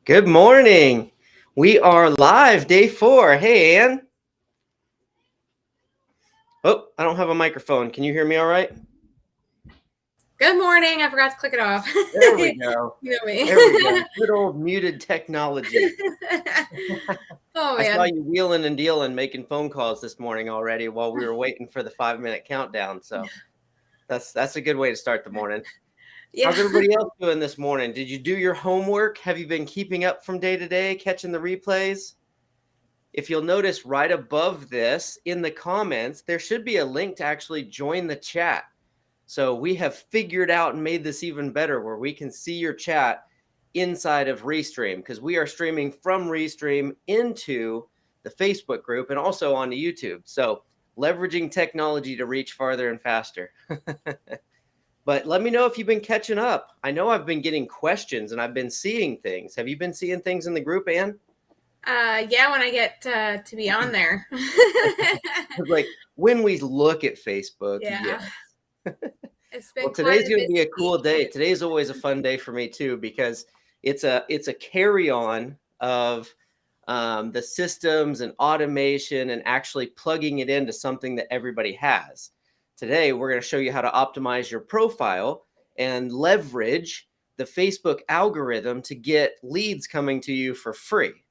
Good morning. We are live, day 4. Hey, Ann. Oh, I don't have a microphone. Can you hear me all right? Good morning. I forgot to click it off. There we go. You know me. There we go. Good old muted technology. Oh I saw man. you wheeling and dealing, making phone calls this morning already while we were waiting for the 5-minute countdown. So that's a good way to start the morning. Yeah. How's everybody else doing this morning? Did you do your homework? Have you been keeping up from day to day, catching the replays? If you'll notice right above this in the comments, there should be a link to actually join the chat. So we have figured out and made this even better where we can see your chat inside of Restream because we are streaming from Restream into the Facebook group and also onto YouTube. So leveraging technology to reach farther and faster. But let me know if you've been catching up. I know I've been getting questions and I've been seeing things. Have you been seeing things in the group, Ann? Yeah, when I get to be on there. Like when we look at Facebook, Yeah. It's been Well, quite today's a going to be a busy cool day. Today's always a fun day for me too because it's a carry on of the systems and automation and actually plugging it into something that everybody has. Today, we're going to show you how to optimize your profile and leverage the Facebook algorithm to get leads coming to you for free.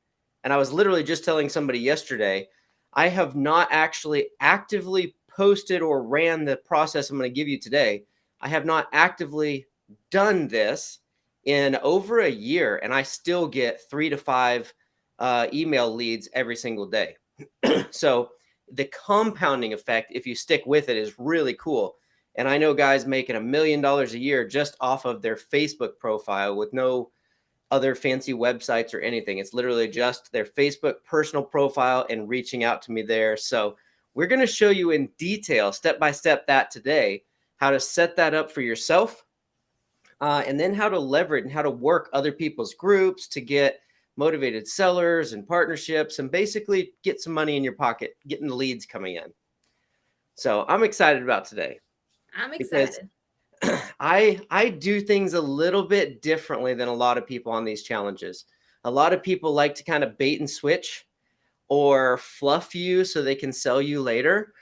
And I was literally just telling somebody yesterday, I have not actually actively posted or ran the process I'm going to give you today. I have not actively done this in over a year, and I still get 3 to 5 email leads every single day. So the compounding effect, if you stick with it, is really cool. And I know guys making $1 million a year just off of their Facebook profile with no other fancy websites or anything. It's literally just their Facebook personal profile and reaching out to me there. So we're going to show you in detail, step by step, that today, how to set that up for yourself, and then how to leverage and how to work other people's groups to get motivated sellers and partnerships and basically get some money in your pocket, getting the leads coming in. So I'm excited about today I'm because excited. I do things a little bit differently than a lot of people on these challenges. A lot of people like to kind of bait and switch or fluff you so they can sell you later.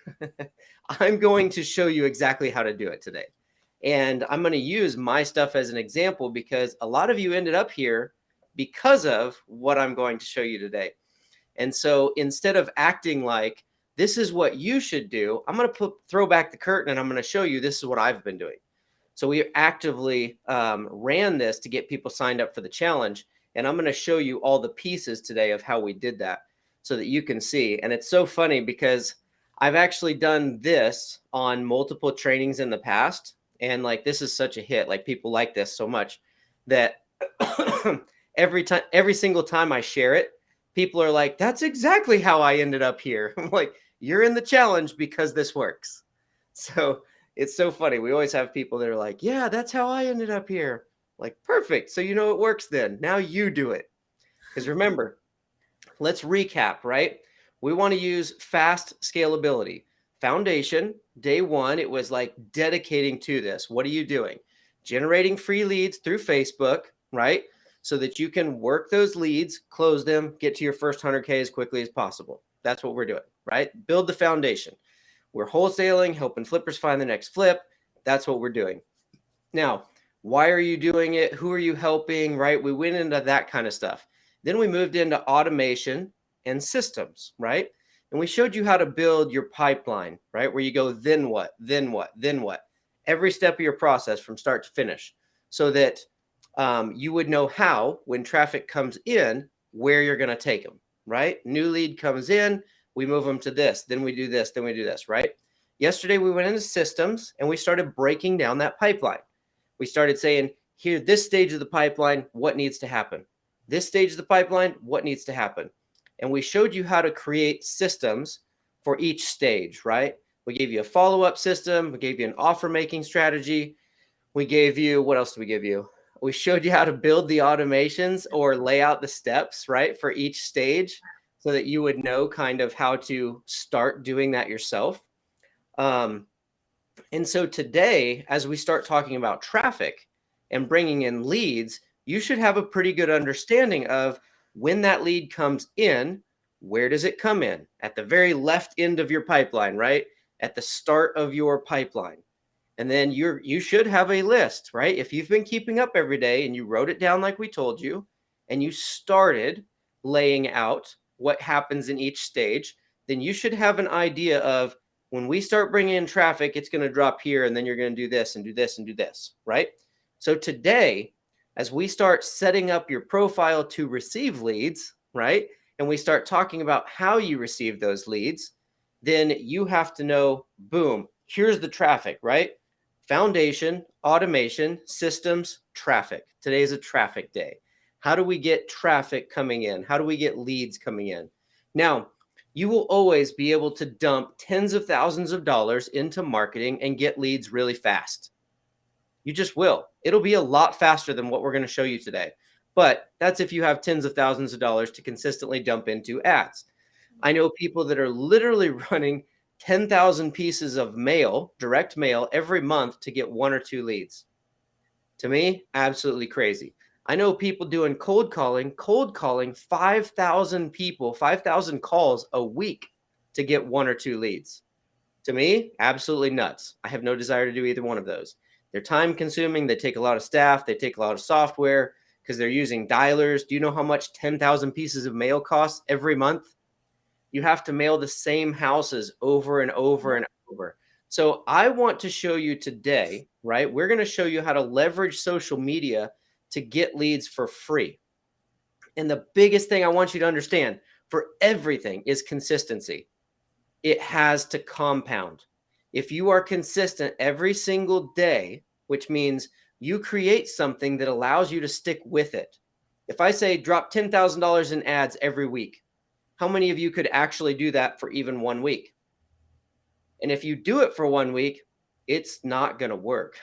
I'm going to show you exactly how to do it today. And I'm going to use my stuff as an example because a lot of you ended up here because of what I'm going to show you today. And so instead of acting like this is what you should do, I'm going to throw back the curtain and I'm going to show you this is what I've been doing. So we actively ran this to get people signed up for the challenge. And I'm going to show you all the pieces today of how we did that so that you can see. And it's so funny because I've actually done this on multiple trainings in the past. And like, this is such a hit. Like people like this so much that every single time I share it, people are like, that's exactly how I ended up here. I'm like, you're in the challenge because this works. So it's so funny. We always have people that are like, yeah, that's how I ended up here. Like, perfect. So you know it works then. Now you do it. Because remember, let's recap, right? We want to use fast scalability. Foundation, day one, it was like dedicating to this. What are you doing? Generating free leads through Facebook, right? So that you can work those leads, close them, get to your first 100K as quickly as possible. That's what we're doing, right? Build the foundation. We're wholesaling, helping flippers find the next flip. That's what we're doing. Now, why are you doing it? Who are you helping, right? We went into that kind of stuff. Then we moved into automation and systems, right? And we showed you how to build your pipeline, right? Where you go, then what, then what, then what? Every step of your process from start to finish so that you would know how, when traffic comes in, where you're going to take them, right? New lead comes in, we move them to this, then we do this, then we do this, right? Yesterday, we went into systems and we started breaking down that pipeline. We started saying, here, this stage of the pipeline, what needs to happen? This stage of the pipeline, what needs to happen? And we showed you how to create systems for each stage, right? We gave you a follow-up system. We gave you an offer-making strategy. We gave you, what else did we give you? We showed you how to build the automations or lay out the steps, right, for each stage so that you would know kind of how to start doing that yourself. And so today, as we start talking about traffic and bringing in leads, you should have a pretty good understanding of when that lead comes in, where does it come in? At the very left end of your pipeline, right? At the start of your pipeline. And then you should have a list, right? If you've been keeping up every day and you wrote it down like we told you, and you started laying out what happens in each stage, then you should have an idea of when we start bringing in traffic, it's going to drop here, and then you're going to do this and do this and do this, right? So today, as we start setting up your profile to receive leads, right? And we start talking about how you receive those leads, then you have to know, boom, here's the traffic, right? Foundation, automation, systems, traffic. Today is a traffic day. How do we get traffic coming in? How do we get leads coming in? Now, you will always be able to dump tens of thousands of dollars into marketing and get leads really fast. You just will. It'll be a lot faster than what we're going to show you today. But that's if you have tens of thousands of dollars to consistently dump into ads. I know people that are literally running 10,000 pieces of mail, direct mail, every month to get 1 or 2 leads. To me, absolutely crazy. I know people doing cold calling 5,000 people, 5,000 calls a week to get 1 or 2 leads. To me, absolutely nuts. I have no desire to do either one of those. They're time consuming. They take a lot of staff. They take a lot of software because they're using dialers. Do you know how much 10,000 pieces of mail costs every month? You have to mail the same houses over and over and over. So I want to show you today, right? We're going to show you how to leverage social media to get leads for free. And the biggest thing I want you to understand for everything is consistency. It has to compound. If you are consistent every single day, which means you create something that allows you to stick with it. If I say drop $10,000 in ads every week, how many of you could actually do that for even 1 week? And if you do it for 1 week, it's not going to work.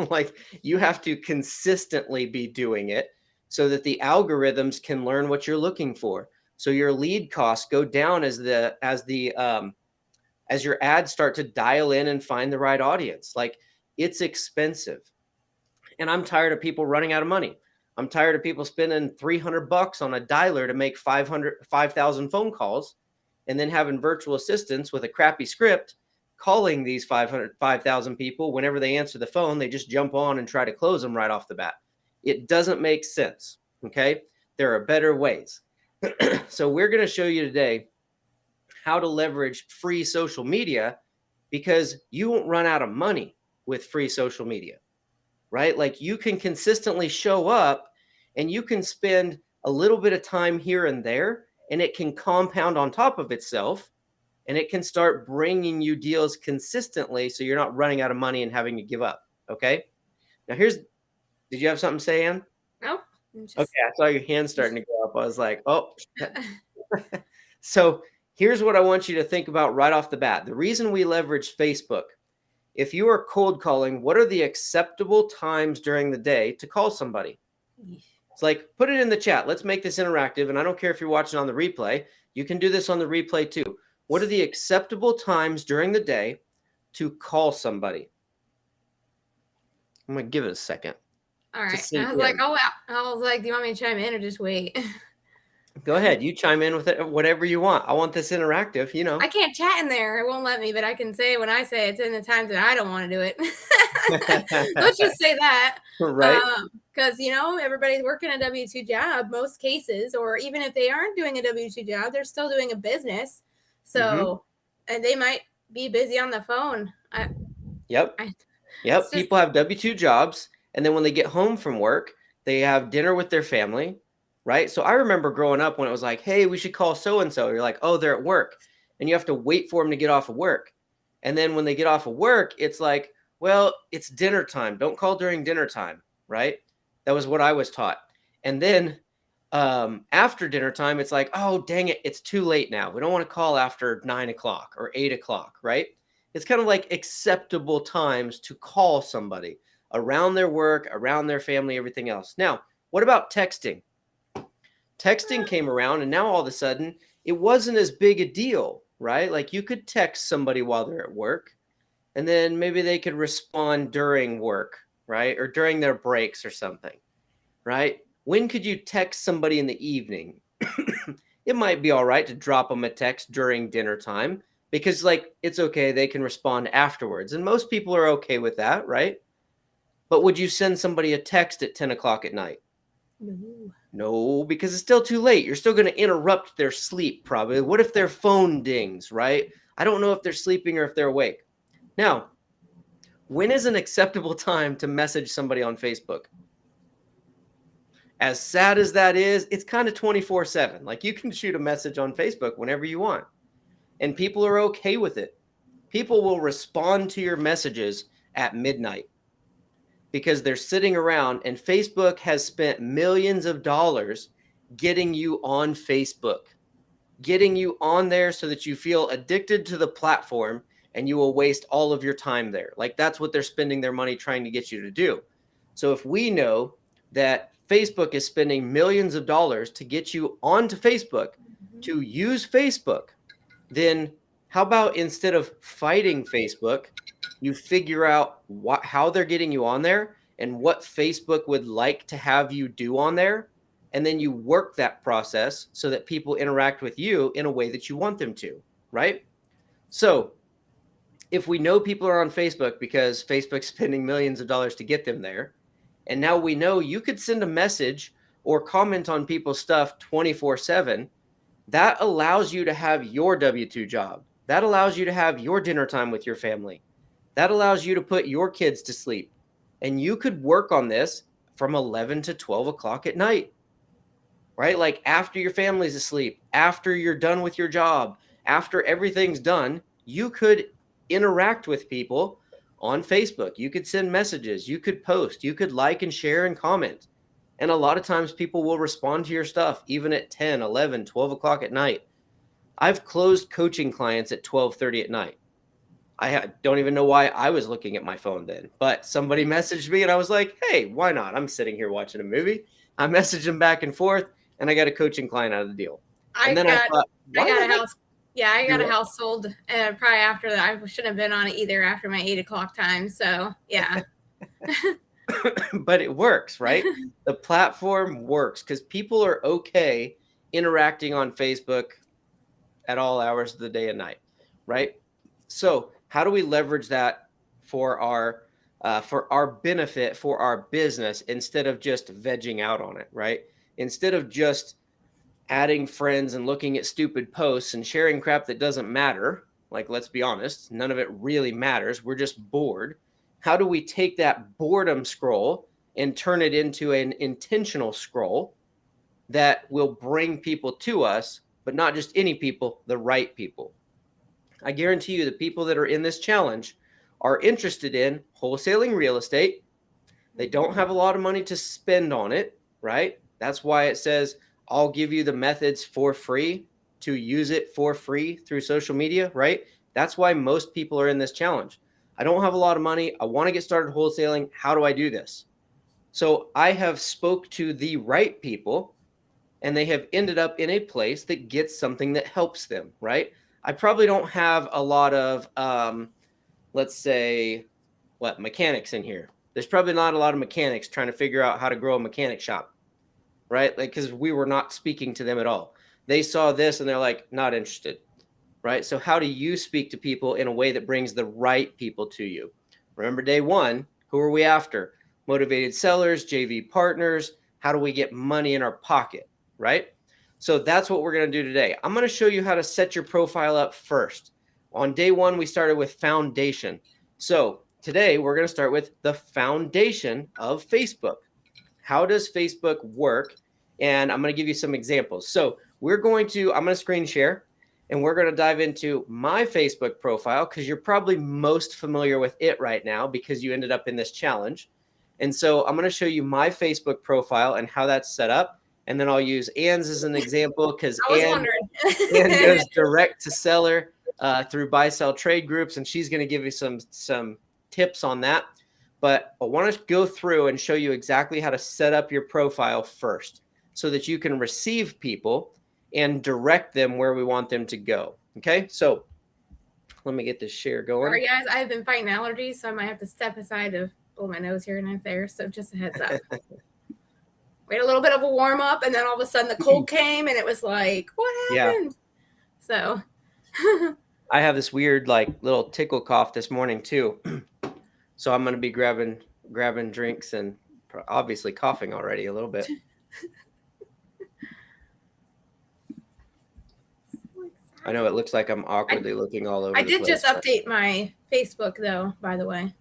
Like, you have to consistently be doing it so that the algorithms can learn what you're looking for. So your lead costs go down as your ads start to dial in and find the right audience. Like, it's expensive. And I'm tired of people running out of money. I'm tired of people spending $300 on a dialer to make 5,000 phone calls and then having virtual assistants with a crappy script calling these 5,000 people. Whenever they answer the phone, they just jump on and try to close them right off the bat. It doesn't make sense. Okay. There are better ways. So we're going to show you today how to leverage free social media, because you won't run out of money with free social media, right? Like, you can consistently show up and you can spend a little bit of time here and there, and it can compound on top of itself, and it can start bringing you deals consistently. So you're not running out of money and having to give up. Okay. Now did you have something to say, Ann? No. Okay. I saw your hand starting to go up. I was like, oh. So here's what I want you to think about right off the bat. The reason we leverage Facebook: if you are cold calling, what are the acceptable times during the day to call somebody? It's like, put it in the chat. Let's make this interactive. And I don't care if you're watching on the replay. You can do this on the replay too. What are the acceptable times during the day to call somebody? I'm going to give it a second. All right. I was like, oh, wow. I was like, do you want me to chime in or just wait? Go ahead. You chime in with it, whatever you want. I want this interactive, you know. I can't chat in there. It won't let me, but I can say when I say it's in the times that I don't want to do it. Let's just say that. Right. Because, everybody's working a W-2 job, most cases, or even if they aren't doing a W-2 job, they're still doing a business. So, and they might be busy on the phone. Yep. People have W-2 jobs. And then when they get home from work, they have dinner with their family. Right. So I remember growing up when it was like, hey, we should call so-and-so. You're like, oh, they're at work. And you have to wait for them to get off of work. And then when they get off of work, it's like, well, it's dinner time. Don't call during dinner time. Right. That was what I was taught. And then after dinner time, it's like, oh, dang it, it's too late now. We don't want to call after 9 o'clock or 8 o'clock. Right. It's kind of like acceptable times to call somebody around their work, around their family, everything else. Now, what about texting? Texting came around, and now all of a sudden it wasn't as big a deal, right? Like, you could text somebody while they're at work, and then maybe they could respond during work, right? Or during their breaks or something, right? when could you text somebody in the evening? It might be all right to drop them a text during dinner time because, like, it's okay. They can respond afterwards. And most people are okay with that, right? But would you send somebody a text at 10 o'clock at night? No. No, because it's still too late. You're still going to interrupt their sleep, probably. What if their phone dings, right? I don't know if they're sleeping or if they're awake. Now, when is an acceptable time to message somebody on Facebook? As sad as that is, it's kind of 24/7. Like, you can shoot a message on Facebook whenever you want, and people are okay with it. People will respond to your messages at midnight because they're sitting around, and Facebook has spent millions of dollars getting you on Facebook, getting you on there so that you feel addicted to the platform and you will waste all of your time there. Like, that's what they're spending their money trying to get you to do. So if we know that Facebook is spending millions of dollars to get you onto Facebook, to use Facebook, then how about instead of fighting Facebook, you figure out how they're getting you on there and what Facebook would like to have you do on there, and then you work that process so that people interact with you in a way that you want them to, right? So if we know people are on Facebook because Facebook's spending millions of dollars to get them there, and now we know you could send a message or comment on people's stuff 24/7, that allows you to have your W-2 job. That allows you to have your dinner time with your family. That allows you to put your kids to sleep. And you could work on this from 11 to 12 o'clock at night, right? Like, after your family's asleep, after you're done with your job, after everything's done, you could interact with people on Facebook. You could send messages, you could post, you could like and share and comment. And a lot of times people will respond to your stuff even at 10, 11, 12 o'clock at night. I've closed coaching clients at 12:30 at night. I don't even know why I was looking at my phone then, but somebody messaged me and I was like, hey, why not? I'm sitting here watching a movie. I messaged them back and forth and I got a coaching client out of the deal. And then I thought, I got why a the heck? house. Yeah, I got a house sold probably after that. I shouldn't have been on it either after my 8 o'clock time. So yeah. But it works, right? The platform works because people are okay interacting on Facebook at all hours of the day and night, right? So how do we leverage that for our benefit, for our business, instead of just vegging out on it, right? Instead of just adding friends and looking at stupid posts and sharing crap that doesn't matter, like, let's be honest, none of it really matters. We're just bored. How do we take that boredom scroll and turn it into an intentional scroll that will bring people to us, but not just any people, the right people? I guarantee you the people that are in this challenge are interested in wholesaling real estate. They don't have a lot of money to spend on it, right? That's why it says, I'll give you the methods for free to use it for free through social media, right? That's why most people are in this challenge. I don't have a lot of money. I want to get started wholesaling. How do I do this? So I have spoke to the right people and they have ended up in a place that gets something that helps them, right? I probably don't have a lot of, let's say, mechanics in here. There's probably not a lot of mechanics trying to figure out how to grow a mechanic shop, right? Like, because we were not speaking to them at all. They saw this and they're like, not interested, right? So how do you speak to people in a way that brings the right people to you? Remember day one, who are we after? Motivated sellers, JV partners. How do we get money in our pocket, right? So that's what we're going to do today. I'm going to show you how to set your profile up first. On day one, we started with foundation. So today we're going to start with the foundation of Facebook. How does Facebook work? And I'm going to give you some examples. So I'm going to screen share and we're going to dive into my Facebook profile because you're probably most familiar with it right now because you ended up in this challenge. And so I'm going to show you my Facebook profile and how that's set up. And then I'll use Ann's as an example because Ann goes direct to seller through buy, sell, trade groups. And she's going to give you some tips on that. But I want to go through and show you exactly how to set up your profile first so that you can receive people and direct them where we want them to go. Okay, so let me get this share going. Sorry, guys, I've been fighting allergies, so I might have to step aside to blow my nose here and there. So just a heads up. We had a little bit of a warm up, and then all of a sudden the cold came, and it was like, what happened? So I have this weird like little tickle cough this morning too. So I'm going to be grabbing drinks and obviously coughing already a little bit. I know it looks like I'm awkwardly looking all over. I did just update my Facebook though, by the way.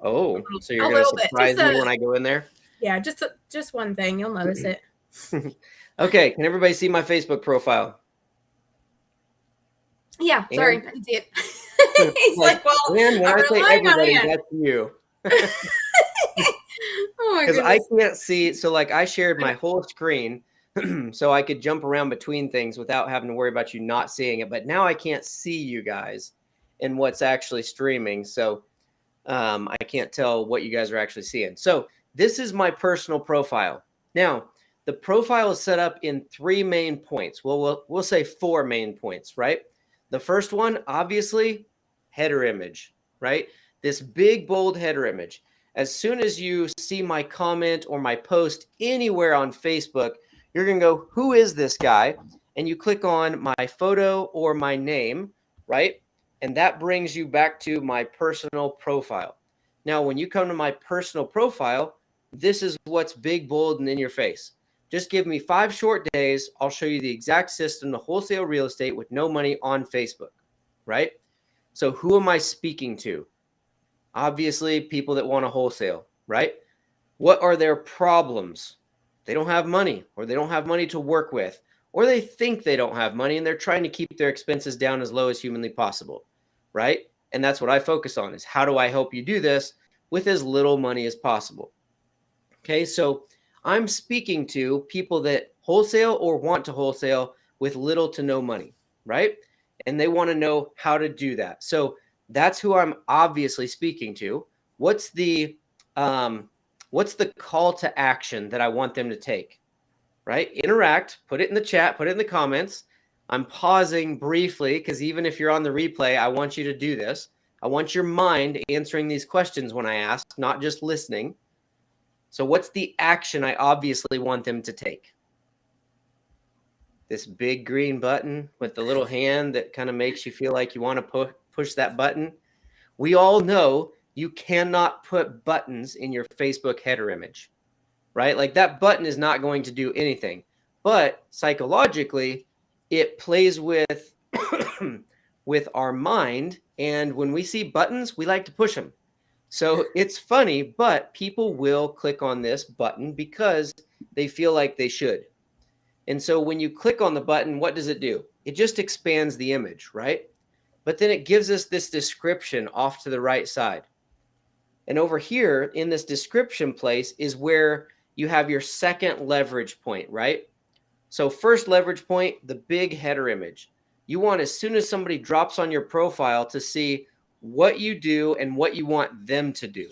Oh, so you're going to surprise me when I go in there? Yeah, just one thing. You'll notice it. Okay, can everybody see my Facebook profile? Yeah, sorry, I can see it. He's like, well, when I say everybody, that's you. Oh my Because goodness. I can't see. So like I shared my whole screen so I could jump around between things without having to worry about you not seeing it. But now I can't see you guys and what's actually streaming. So I can't tell what you guys are actually seeing. So this is my personal profile. Now, the profile is set up in 3 main points. Well, we'll say 4 main points, right? The first one, obviously, header image, right? This big, bold header image. As soon as you see my comment or my post anywhere on Facebook, you're going to go, who is this guy? And you click on my photo or my name, right? And that brings you back to my personal profile. Now, when you come to my personal profile, this is what's big, bold, and in your face. Just give me 5 short days. I'll show you the exact system to wholesale real estate with no money on Facebook, right? So who am I speaking to? Obviously, people that want to wholesale, right? What are their problems? They don't have money, or they don't have money to work with, or they think they don't have money and they're trying to keep their expenses down as low as humanly possible, right? And that's what I focus on is how do I help you do this with as little money as possible? Okay, so I'm speaking to people that wholesale or want to wholesale with little to no money, right? And they want to know how to do that. So that's who I'm obviously speaking to. What's the call to action that I want them to take? Right? Interact, put it in the chat, put it in the comments. I'm pausing briefly because even if you're on the replay, I want you to do this. I want your mind answering these questions when I ask, not just listening. So what's the action I obviously want them to take? This big green button with the little hand that kind of makes you feel like you want to push that button. We all know you cannot put buttons in your Facebook header image, right? Like that button is not going to do anything. But psychologically, it plays with with our mind. And when we see buttons, we like to push them. So it's funny, but people will click on this button because they feel like they should. And so when you click on the button, what does it do? It just expands the image, right? But then it gives us this description off to the right side. And over here in this description place is where you have your second leverage point, right? So first leverage point, the big header image. You want as soon as somebody drops on your profile to see what you do and what you want them to do,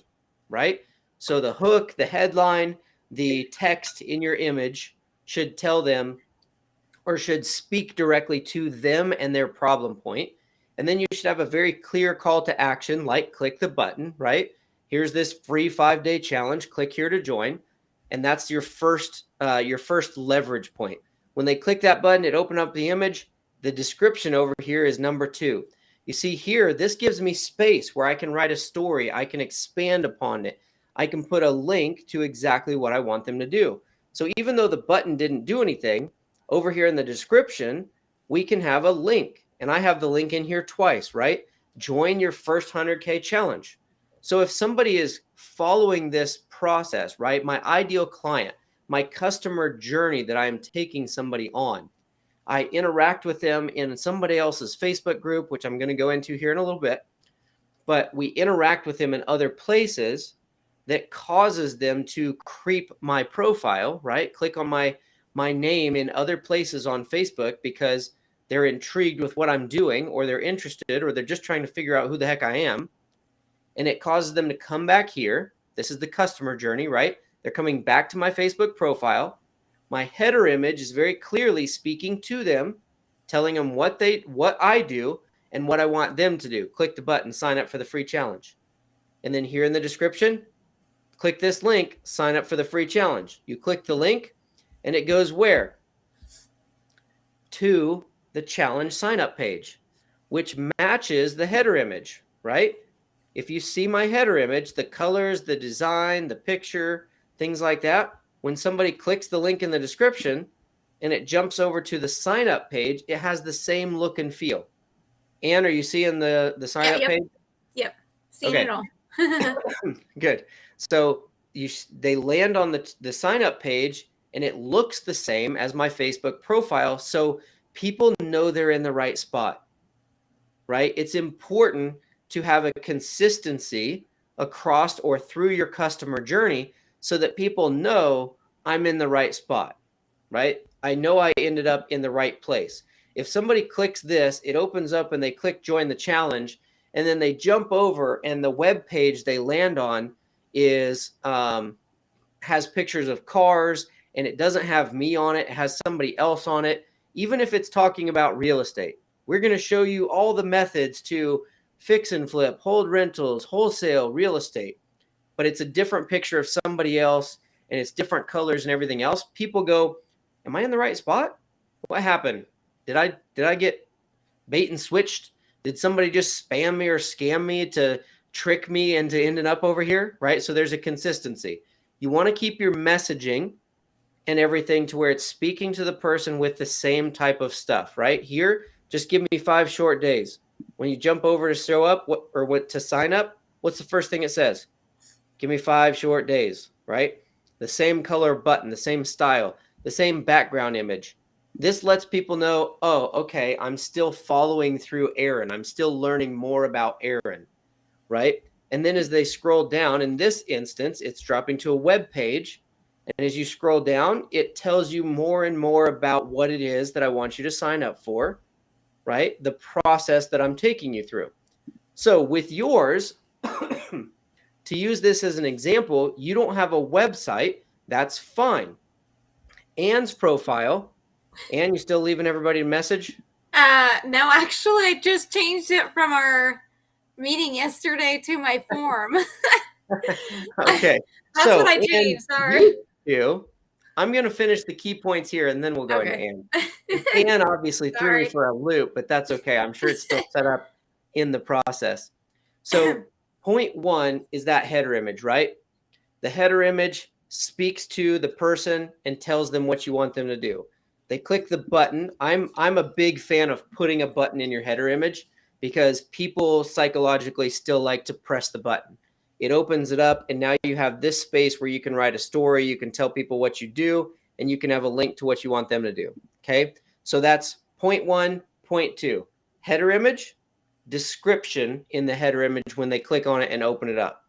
right? So the hook, the headline, the text in your image should tell them or should speak directly to them and their problem point. And then you should have a very clear call to action, like click the button, right? Here's this free 5-day challenge. Click here to join. And that's your first leverage point. When they click that button, it opened up the image. The description over here is number 2. You see here, this gives me space where I can write a story. I can expand upon it. I can put a link to exactly what I want them to do. So even though the button didn't do anything, over here in the description, we can have a link. And I have the link in here twice, right? Join your first 100K challenge. So if somebody is following this process, right, my ideal client, my customer journey that I'm taking somebody on, I interact with them in somebody else's Facebook group, which I'm going to go into here in a little bit, but we interact with them in other places that causes them to creep my profile, right? Click on my name in other places on Facebook because they're intrigued with what I'm doing, or they're interested, or they're just trying to figure out who the heck I am. And it causes them to come back here. This is the customer journey, right? They're coming back to my Facebook profile. My header image is very clearly speaking to them, telling them what I do and what I want them to do. Click the button, sign up for the free challenge. And then here in the description, Click this link, sign up for the free challenge. You click the link and it goes where? To the challenge sign up page, which matches the header image, right? If you see my header image, the colors, the design, the picture, things like that, when somebody clicks the link in the description and it jumps over to the sign up page, it has the same look and feel. Anne, are you seeing the sign up page? Yep. Seeing it all. Good. So they land on the sign up page and it looks the same as my Facebook profile. So people know they're in the right spot, right? It's important to have a consistency across or through your customer journey so that people know I'm in the right spot, right? I know I ended up in the right place. If somebody clicks this, it opens up and they click join the challenge, and then they jump over and the web page they land on is has pictures of cars, and it doesn't have me on it. It has somebody else on it. Even if it's talking about real estate, we're going to show you all the methods to fix and flip, hold rentals, wholesale, real estate. But it's a different picture of somebody else, and it's different colors and everything else. People go, am I in the right spot? What happened? Did I get bait and switched? Did somebody just spam me or scam me to trick me into ending up over here, right? So there's a consistency. You want to keep your messaging and everything to where it's speaking to the person with the same type of stuff, right? Here, just give me 5 short days. When you jump over to show up to sign up, what's the first thing it says? Give me 5 short days, right? The same color button, the same style, the same background image. This lets people know, oh, okay, I'm still following through Aaron. I'm still learning more about Aaron, right? And then as they scroll down, in this instance, it's dropping to a web page. And as you scroll down, it tells you more and more about what it is that I want you to sign up for, right? The process that I'm taking you through. So with yours, to use this as an example, you don't have a website. That's fine. Anne's profile. Anne, you still leaving everybody a message? No, actually, I just changed it from our meeting yesterday to my form. Okay. That's what I changed. Sorry. I'm going to finish the key points here, and then we'll go into Anne. Anne obviously threw me for a loop, but that's okay. I'm sure it's still set up in the process. So point 1 is that header image, right? The header image speaks to the person and tells them what you want them to do. They click the button. I'm a big fan of putting a button in your header image because people psychologically still like to press the button. It opens it up, and now you have this space where you can write a story, you can tell people what you do, and you can have a link to what you want them to do. Okay, so that's point 1. Point 2, header image, description in the header image when they click on it and open it up.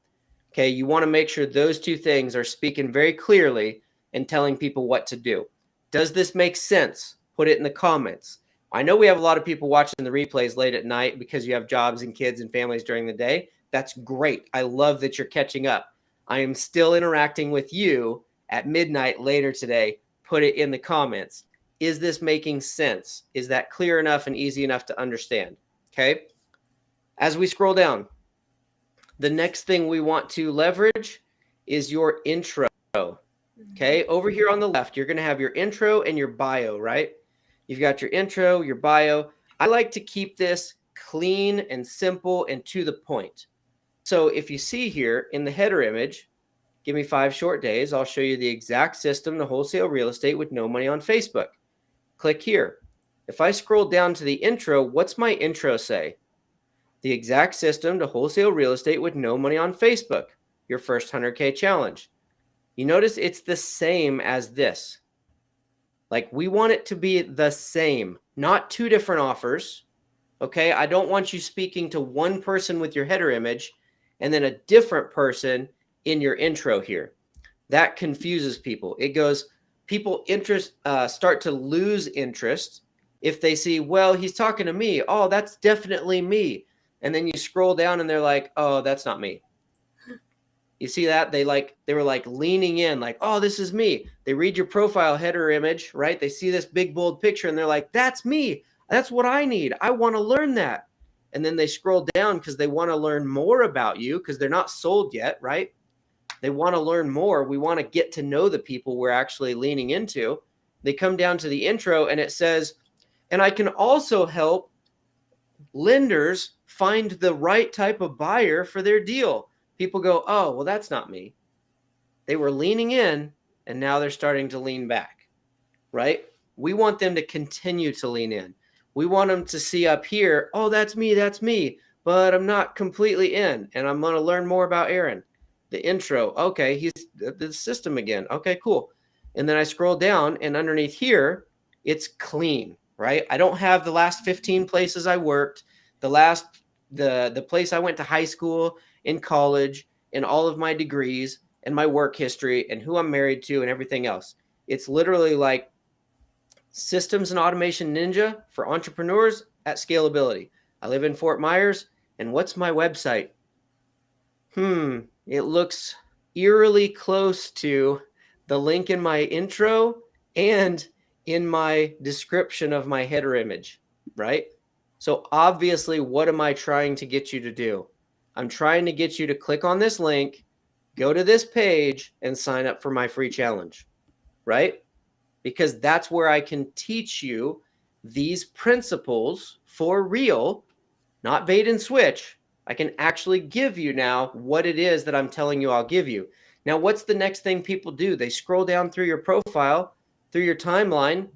Okay, you want to make sure those 2 things are speaking very clearly and telling people what to do. Does this make sense? Put it in the comments. I know we have a lot of people watching the replays late at night because you have jobs and kids and families during the day. That's great. I love that you're catching up. I am still interacting with you at midnight later today. Put it in the comments. Is this making sense? Is that clear enough and easy enough to understand? Okay. As we scroll down, the next thing we want to leverage is your intro. Okay. Over here on the left, you're going to have your intro and your bio, right? You've got your intro, your bio. I like to keep this clean and simple and to the point. So if you see here in the header image, give me 5 short days, I'll show you the exact system to wholesale real estate with no money on Facebook. Click here. If I scroll down to the intro, what's my intro say? The exact system to wholesale real estate with no money on Facebook, your first 100K challenge. You notice it's the same as this. Like, we want it to be the same, not 2 different offers. Okay, I don't want you speaking to one person with your header image and then a different person in your intro here. That confuses people. It goes, people start to lose interest if they see, well, he's talking to me. Oh, that's definitely me. And then you scroll down and they're like, oh, that's not me. You see that? They were like leaning in, like, oh, this is me. They read your profile header image, right? They see this big, bold picture and they're like, that's me. That's what I need. I want to learn that. And then they scroll down because they want to learn more about you because they're not sold yet, right? They want to learn more. We want to get to know the people we're actually leaning into. They come down to the intro and it says, and I can also help lenders find the right type of buyer for their deal. People go, oh, well, that's not me. They were leaning in and now they're starting to lean back, right? We want them to continue to lean in. We want them to see up here, oh, that's me, but I'm not completely in, and I'm going to learn more about Aaron. The intro, okay, he's the system again. Okay, cool. And then I scroll down, and underneath here, it's clean, right? I don't have the last 15 places I worked, the place I went to high school, in college, and all of my degrees, and my work history, and who I'm married to, and everything else. It's literally like Systems and Automation Ninja for entrepreneurs at scalability. I live in Fort Myers, and what's my website? It looks eerily close to the link in my intro and in my description of my header image, right? So obviously, what am I trying to get you to do? I'm trying to get you to click on this link, go to this page, and sign up for my free challenge, right? Because that's where I can teach you these principles for real, not bait and switch. I can actually give you now what it is that I'm telling you I'll give you. Now, what's the next thing people do? They scroll down through your profile, through your timeline,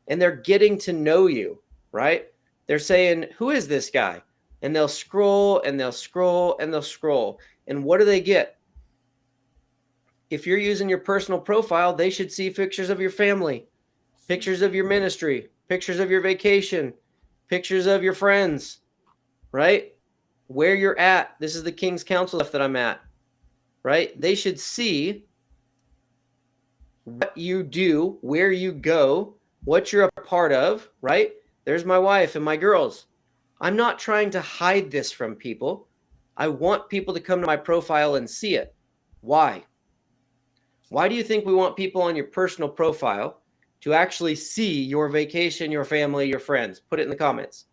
and they're getting to know you, right? They're saying, who is this guy? And they'll scroll and they'll scroll and they'll scroll. And what do they get? If you're using your personal profile, they should see pictures of your family, pictures of your ministry, pictures of your vacation, pictures of your friends, right? Where you're at. This is the King's Council that I'm at, right? They should see what you do, where you go, what you're a part of, right? There's my wife and my girls. I'm not trying to hide this from people. I want people to come to my profile and see it. Why? Why do you think we want people on your personal profile to actually see your vacation, your family, your friends? Put it in the comments.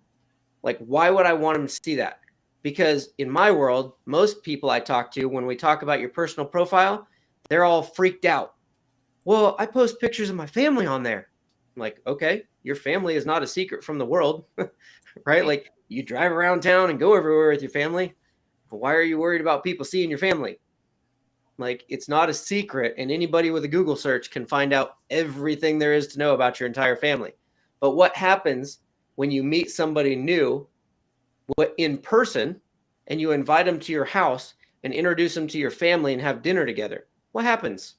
Like, why would I want them to see that? Because in my world, most people I talk to, when we talk about your personal profile, they're all freaked out. Well, I post pictures of my family on there. I'm like, okay, your family is not a secret from the world, right? Like, you drive around town and go everywhere with your family. But why are you worried about people seeing your family? Like, it's not a secret, and anybody with a Google search can find out everything there is to know about your entire family. But what happens when you meet somebody new in person and you invite them to your house and introduce them to your family and have dinner together? What happens?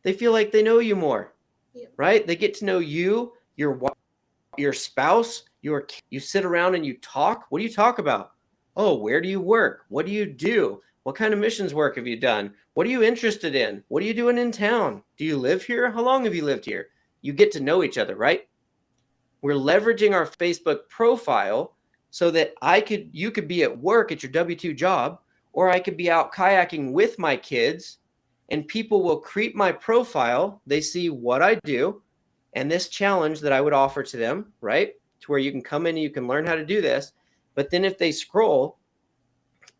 They feel like they know you more, right? They get to know you, your spouse, you sit around and you talk. What do you talk about? Oh, where do you work? What do you do? What kind of missions work have you done? What are you interested in? What are you doing in town? Do you live here? How long have you lived here? You get to know each other, right? We're leveraging our Facebook profile so that you could be at work at your W-2 job, or I could be out kayaking with my kids, and people will creep my profile. They see what I do and this challenge that I would offer to them, right? To where you can come in and you can learn how to do this. But then if they scroll,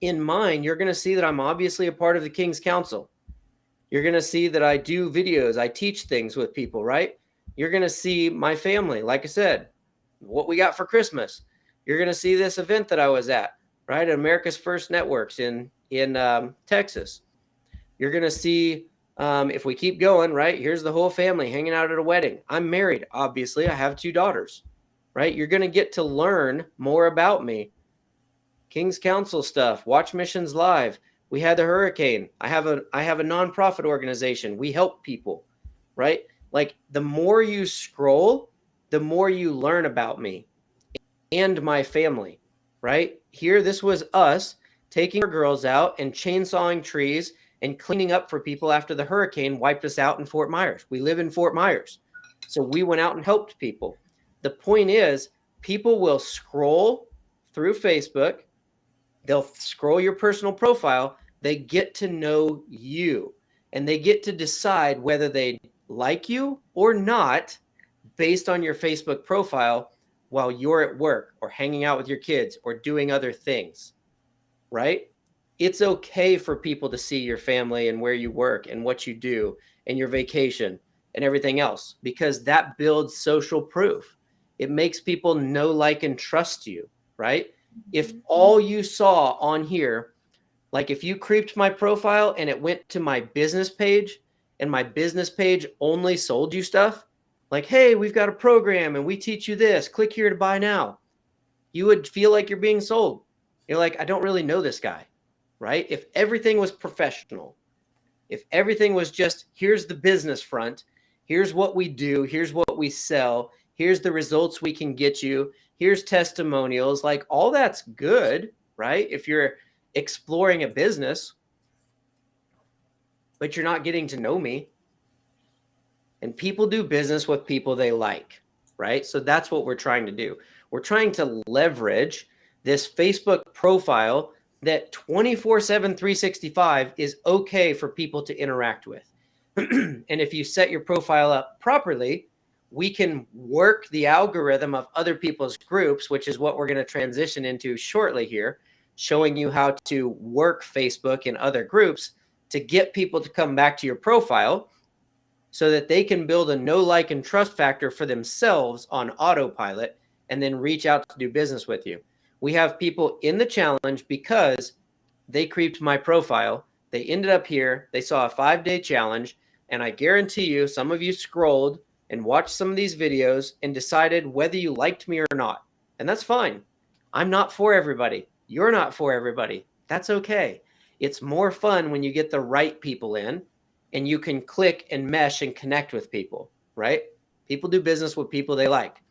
in mine, you're going to see that I'm obviously a part of the King's Council. You're going to see that I do videos. I teach things with people, right? You're going to see my family. Like I said, what we got for Christmas. You're going to see this event that I was at, right? At America's First Networks in Texas. You're going to see, if we keep going, right? Here's the whole family hanging out at a wedding. I'm married, obviously. I have 2 daughters, right? You're going to get to learn more about me. King's Council stuff, Watch Missions Live. We had the hurricane. I have a nonprofit organization. We help people, right? Like, the more you scroll, the more you learn about me and my family, right? Here, this was us taking our girls out and chainsawing trees and cleaning up for people after the hurricane wiped us out in Fort Myers. We live in Fort Myers. So we went out and helped people. The point is, people will scroll through Facebook. They'll scroll your personal profile. They get to know you, and they get to decide whether they like you or not based on your Facebook profile while you're at work or hanging out with your kids or doing other things, right? it's okay for people to see your family and where you work and what you do and your vacation and everything else, because that builds social proof. It makes people know, like, and trust you, right? If all you saw on here, like if you creeped my profile and it went to my business page and my business page only sold you stuff, like, hey, we've got a program and we teach you this, click here to buy now, you would feel like you're being sold. You're like, I don't really know this guy, right? If everything was professional, if everything was just, here's the business front, here's what we do, here's what we sell, here's the results we can get you, here's testimonials, like all that's good, right? If you're exploring a business, but you're not getting to know me. And people do business with people they like, right? So that's what we're trying to do. We're trying to leverage this Facebook profile that 24/7, 365 is okay for people to interact with. And if you set your profile up properly, we can work the algorithm of other people's groups, which is what we're going to transition into shortly here, showing you how to work Facebook and other groups to get people to come back to your profile so that they can build a know, like, and trust factor for themselves on autopilot and then reach out to do business with you. We have people in the challenge because they creeped my profile. They ended up here. They saw a 5-day challenge. And I guarantee you, some of you scrolled and watched some of these videos and decided whether you liked me or not. And that's fine. I'm not for everybody. You're not for everybody. That's okay. It's more fun when you get the right people in and you can click and mesh and connect with people, right? People do business with people they like.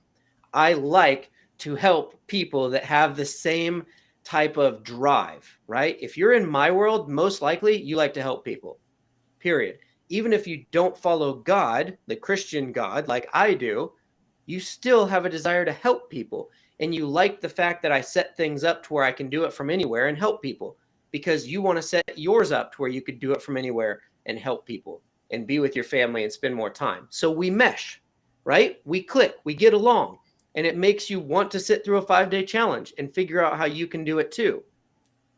I like to help people that have the same type of drive, right? If you're in my world, most likely you like to help people, period. Even if you don't follow God, the Christian God, like I do, you still have a desire to help people. And you like the fact that I set things up to where I can do it from anywhere and help people, because you want to set yours up to where you could do it from anywhere and help people and be with your family and spend more time. So we mesh, right? We click, we get along, and it makes you want to sit through a 5-day challenge and figure out how you can do it too.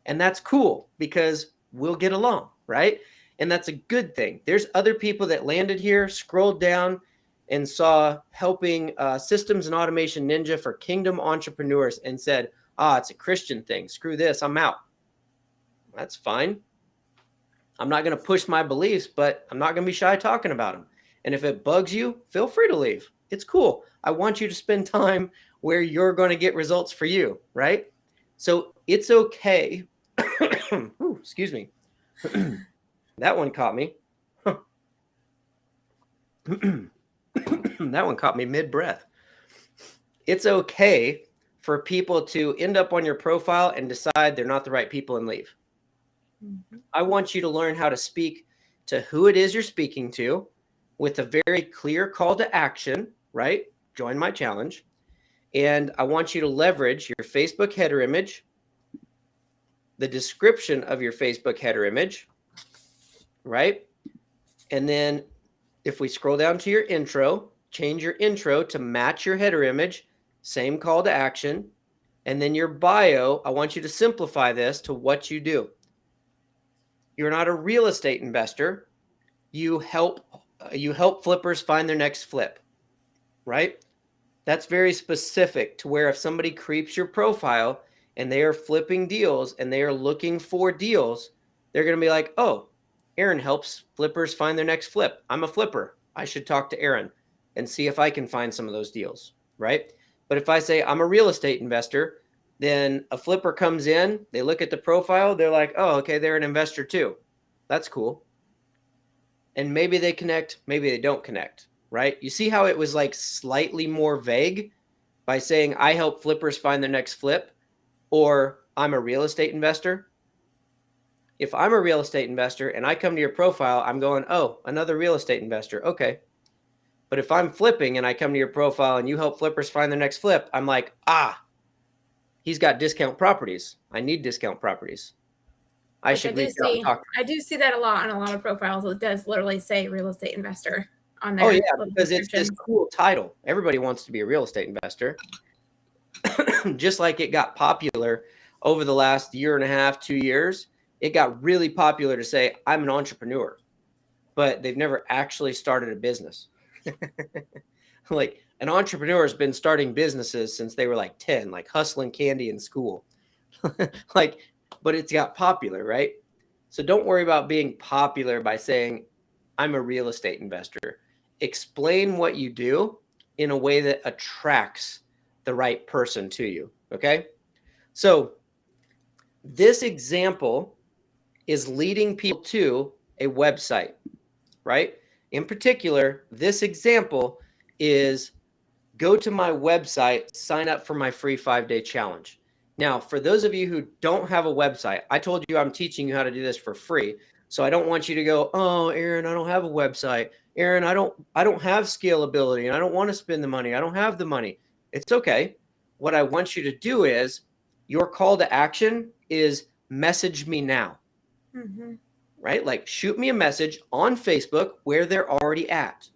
And that's cool because we'll get along, right? And that's a good thing. There's other people that landed here, scrolled down, and saw helping Systems and Automation Ninja for Kingdom Entrepreneurs and said, it's a Christian thing. Screw this, I'm out. That's fine. I'm not going to push my beliefs, but I'm not going to be shy talking about them. And if it bugs you, feel free to leave. It's cool. I want you to spend time where you're going to get results for you, right? So it's okay. Ooh, excuse me. That one caught me. That one caught me mid-breath. It's okay for people to end up on your profile and decide they're not the right people and leave. I want you to learn how to speak to who it is you're speaking to with a very clear call to action, right? Join my challenge. And I want you to leverage your Facebook header image, the description of your Facebook header image, right? And then if we scroll down to your intro, change your intro to match your header image, same call to action. And then your bio, I want you to simplify this to what you do. You're not a real estate investor. You help flippers find their next flip, right? That's very specific to where if somebody creeps your profile and they are flipping deals and they are looking for deals, they're going to be like, oh, Aaron helps flippers find their next flip. I'm a flipper. I should talk to Aaron and see if I can find some of those deals, right? But if I say I'm a real estate investor, then a flipper comes in, they look at the profile, they're like, oh, okay, they're an investor too. That's cool. And maybe they connect, maybe they don't connect, right? You see how it was like slightly more vague by saying I help flippers find their next flip, or I'm a real estate investor. If I'm a real estate investor and I come to your profile, I'm going, oh, another real estate investor. Okay. But if I'm flipping and I come to your profile and you help flippers find their next flip, I'm like, he's got discount properties. I need discount properties. I should reach out and talk to him. I do see that a lot on a lot of profiles. It does literally say real estate investor on there. Oh, yeah, because it's this cool title. Everybody wants to be a real estate investor. Just like it got popular over the last year and a half, 2 years. it got really popular to say, I'm an entrepreneur, but they've never actually started a business. Like an entrepreneur has been starting businesses since they were like 10, like hustling candy in school. Like, but it's got popular, right? So don't worry about being popular by saying, I'm a real estate investor. Explain what you do in a way that attracts the right person to you. Okay. So this example is leading people to a website, right? In particular, this example is go to my website, sign up for my free 5-day challenge. Now, for those of you who don't have a website, I told you I'm teaching you how to do this for free. So I don't want you to go, oh, Aaron, I don't have a website. Aaron, I don't have scalability and I don't want to spend the money. I don't have the money. It's okay. What I want you to do is your call to action is message me now. Mm-hmm. Right? Like shoot me a message on Facebook where they're already at.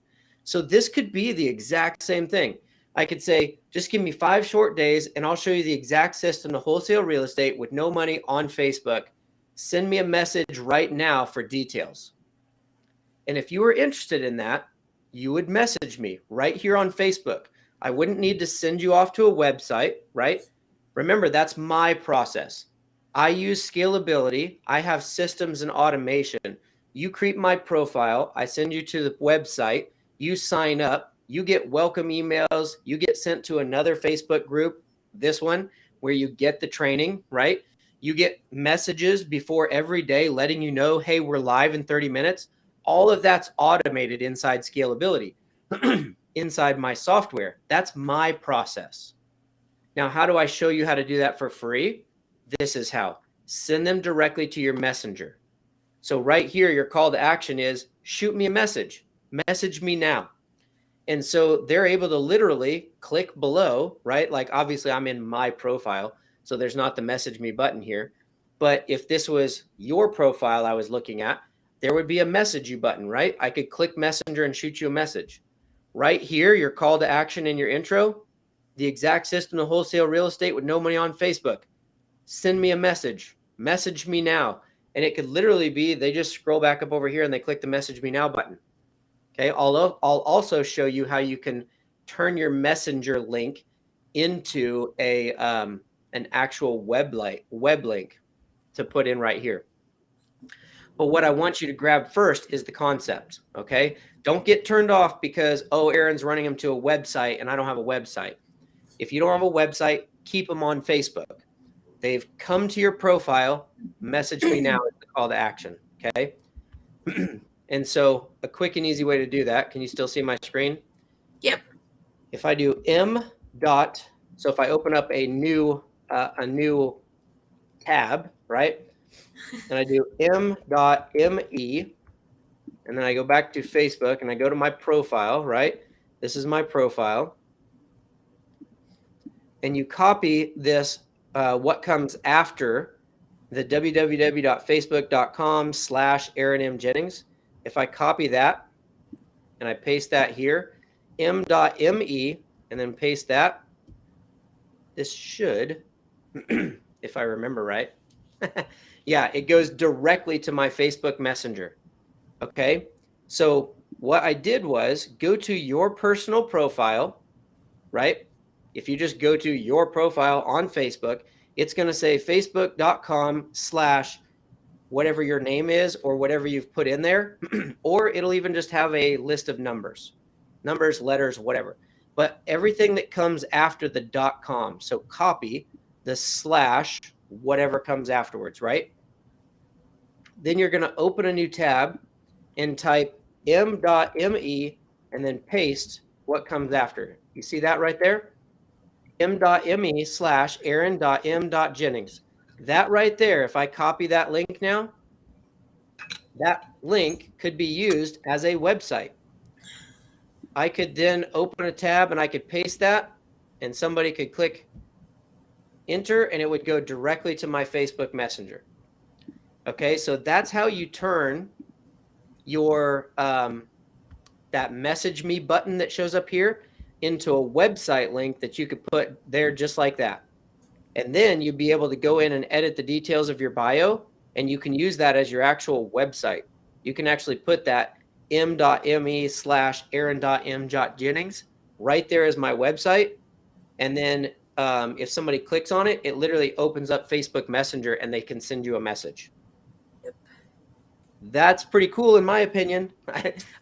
So this could be the exact same thing. I could say, just give me 5 short days and I'll show you the exact system to wholesale real estate with no money on Facebook. Send me a message right now for details. And if you were interested in that, you would message me right here on Facebook. I wouldn't need to send you off to a website, right? Remember, that's my process. I use scalability. I have systems and automation. You create my profile. I send you to the website. You sign up. You get welcome emails. You get sent to another Facebook group, this one, where you get the training, right? You get messages before every day letting you know, hey, we're live in 30 minutes. All of that's automated inside scalability, inside my software. That's my process. Now, how do I show you how to do that for free? This is how. Send them directly to your messenger. So right here, your call to action is shoot me a message. Message me now. And so they're able to literally click below, right? Like obviously I'm in my profile, so there's not the message me button here. But if this was your profile I was looking at, there would be a message you button, right? I could click messenger and shoot you a message. Right here, your call to action in your intro, the exact system of wholesale real estate with no money on Facebook. Send me a message. Message me now. And it could literally be they just scroll back up over here and they click the message me now button. Okay, I'll also show you how you can turn your messenger link into a an actual web link to put in right here. But what I want you to grab first is the concept, okay? Don't get turned off because, oh, Aaron's running them to a website and I don't have a website. If you don't have a website, keep them on Facebook. They've come to your profile, message me now is the call to action, okay? And so a quick and easy way to do that, can you still see my screen? Yep. If I do so if I open up a new tab, right? And I do m.me, and then I go back to Facebook and I go to my profile, right? This is my profile. And you copy this, what comes after the www.facebook.com/Aaron M. Jennings. If I copy that and I paste that here, m.me, and then paste that, this should, if I remember right, yeah, it goes directly to my Facebook Messenger. Okay, so what I did was go to your personal profile, right? If you just go to your profile on Facebook, it's going to say facebook.com/ whatever your name is or whatever you've put in there, or it'll even just have a list of numbers, letters, whatever. But everything that comes after the .com, so copy the / whatever comes afterwards, right? Then you're going to open a new tab and type m.me and then paste what comes after. You see that right there? m.me/Aaron.m.Jennings. That right there, if I copy that link now, that link could be used as a website. I could then open a tab and I could paste that and somebody could click enter and it would go directly to my Facebook Messenger. Okay, so that's how you turn your that message me button that shows up here into a website link that you could put there just like that. And then you'd be able to go in and edit the details of your bio and you can use that as your actual website. You can actually put that m.me/aaron.m.jennings right there as my website. And then if somebody clicks on it, it literally opens up Facebook Messenger and they can send you a message. That's pretty cool in my opinion.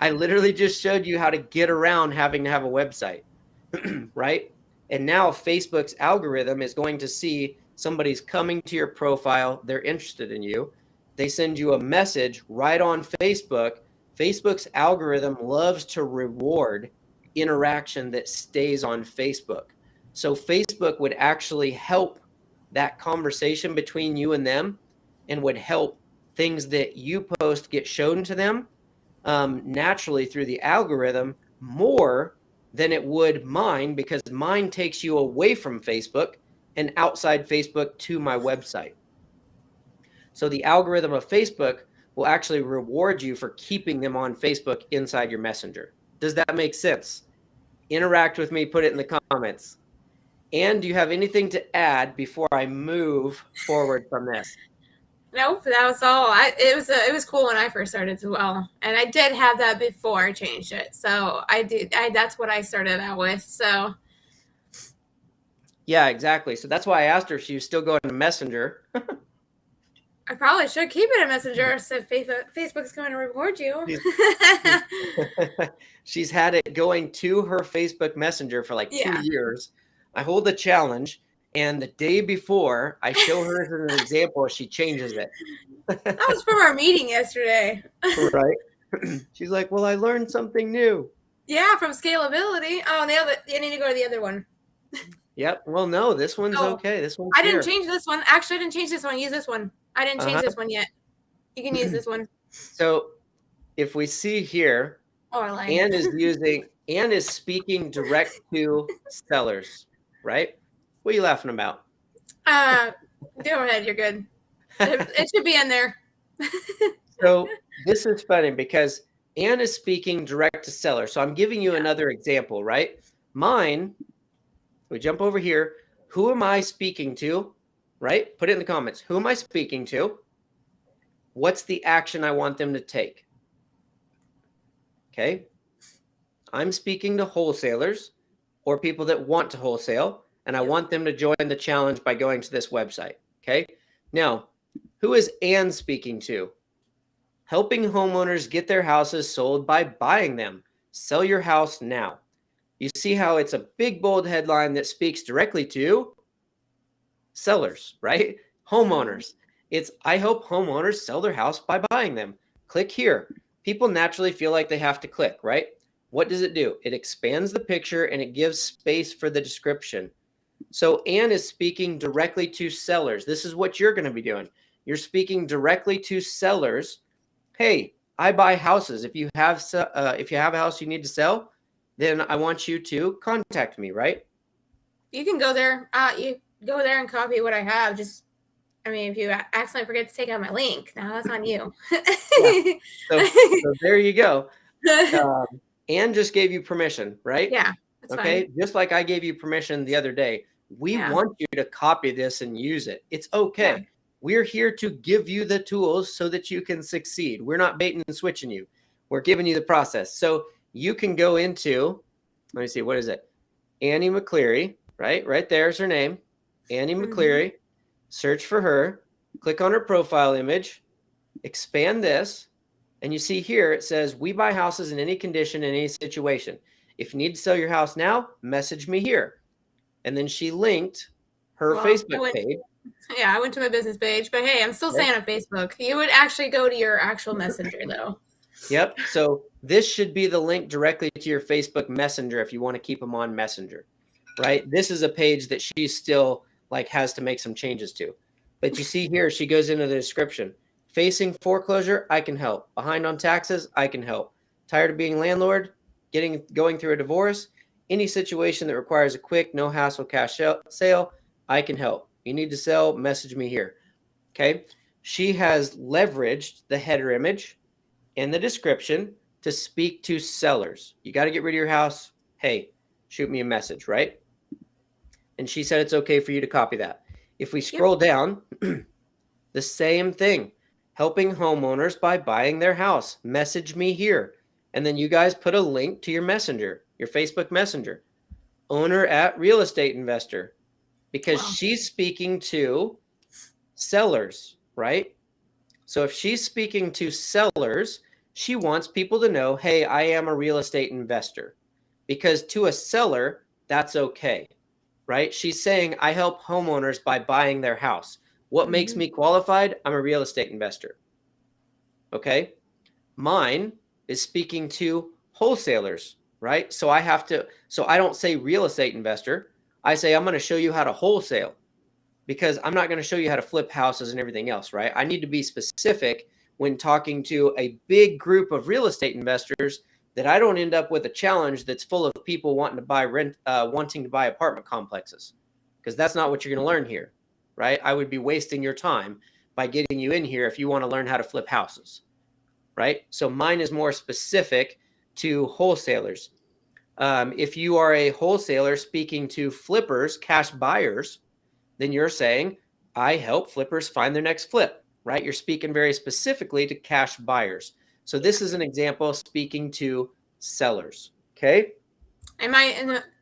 I literally just showed you how to get around having to have a website, right? And now Facebook's algorithm is going to see somebody's coming to your profile, they're interested in you. They send you a message right on Facebook. Facebook's algorithm loves to reward interaction that stays on Facebook. So Facebook would actually help that conversation between you and them, and would help things that you post get shown to them naturally through the algorithm more than it would mine, because mine takes you away from Facebook and outside Facebook to my website. So the algorithm of Facebook will actually reward you for keeping them on Facebook inside your messenger. Does that make sense? Interact with me, put it in the comments. And do you have anything to add before I move forward from this? Nope, that was all. It was cool when I first started as well, and I did have that before I changed it. So that's what I started out with. So yeah, exactly. So that's why I asked her if she was still going to Messenger. I probably should keep it a Messenger, so Facebook's going to reward you. She's had it going to her Facebook Messenger for like 2 years. I hold the challenge, and the day before I show her as an example, she changes it. That was from our meeting yesterday. Right? She's like, well, I learned something new. Yeah, from scalability. Oh, you need to go to the other one. Yep. Well, no, this one's okay. This one's I didn't change this one. Actually, I didn't change this one. Use this one. I didn't change this one yet. You can use this one. So if we see here, Anne is speaking direct to sellers, right? What are you laughing about? Go ahead. You're good. It should be in there. So this is funny because Anne is speaking direct to seller. So I'm giving you another example, right? Mine, we jump over here. Who am I speaking to? Right? Put it in the comments. Who am I speaking to? What's the action I want them to take? Okay. I'm speaking to wholesalers or people that want to wholesale, and I want them to join the challenge by going to this website. Okay. Now, who is Anne speaking to? Helping homeowners get their houses sold by buying them. Sell your house now. You see how it's a big, bold headline that speaks directly to sellers, right? Homeowners. It's, I help homeowners sell their house by buying them. Click here. People naturally feel like they have to click, right? What does it do? It expands the picture and it gives space for the description. So Anne is speaking directly to sellers. This is what you're going to be doing. You're speaking directly to sellers. Hey, I buy houses. If you have a house you need to sell, then I want you to contact me, right? You can go there. You go there and copy what I have. If you accidentally forget to take out my link, now that's on you. So there you go. Anne just gave you permission, right? Yeah. Okay. Fine. Just like I gave you permission the other day. We want you to copy this and use it. It's okay. Yeah. We're here to give you the tools so that you can succeed. We're not baiting and switching you. We're giving you the process. So you can go into, let me see, what is it? Annie McCleary, right? Right there's her name. Annie McCleary. Search for her. Click on her profile image. Expand this. And you see here, it says, we buy houses in any condition, in any situation. If you need to sell your house now, message me here. And then she linked her Facebook page. Yeah, I went to my business page, but hey, I'm still staying on Facebook. You would actually go to your actual messenger though. Yep. So this should be the link directly to your Facebook Messenger if you want to keep them on Messenger, right? This is a page that she still has to make some changes to. But you see here, she goes into the description. Facing foreclosure, I can help. Behind on taxes, I can help. Tired of being landlord, going through a divorce, any situation that requires a quick, no hassle cash sale, I can help. You need to sell, message me here. Okay. She has leveraged the header image and the description to speak to sellers. You got to get rid of your house. Hey, shoot me a message, right? And she said it's okay for you to copy that. If we scroll down, the same thing. helping homeowners by buying their house. Message me here. And then you guys put a link to your messenger, your Facebook Messenger. Owner at real estate investor, because Wow. she's speaking to sellers, right? So if she's speaking to sellers, she wants people to know, hey, I am a real estate investor. Because to a seller, that's okay, right? She's saying, I help homeowners by buying their house. What makes me qualified? I'm a real estate investor. Okay. Mine is speaking to wholesalers, right? So I don't say real estate investor. I say, I'm going to show you how to wholesale, because I'm not going to show you how to flip houses and everything else, right? I need to be specific when talking to a big group of real estate investors, that I don't end up with a challenge that's full of people wanting to buy apartment complexes, because that's not what you're going to learn here, right? I would be wasting your time by getting you in here if you want to learn how to flip houses, right? So mine is more specific to wholesalers. If you are a wholesaler speaking to flippers, cash buyers, then you're saying, I help flippers find their next flip, right? You're speaking very specifically to cash buyers. So this is an example speaking to sellers, okay? And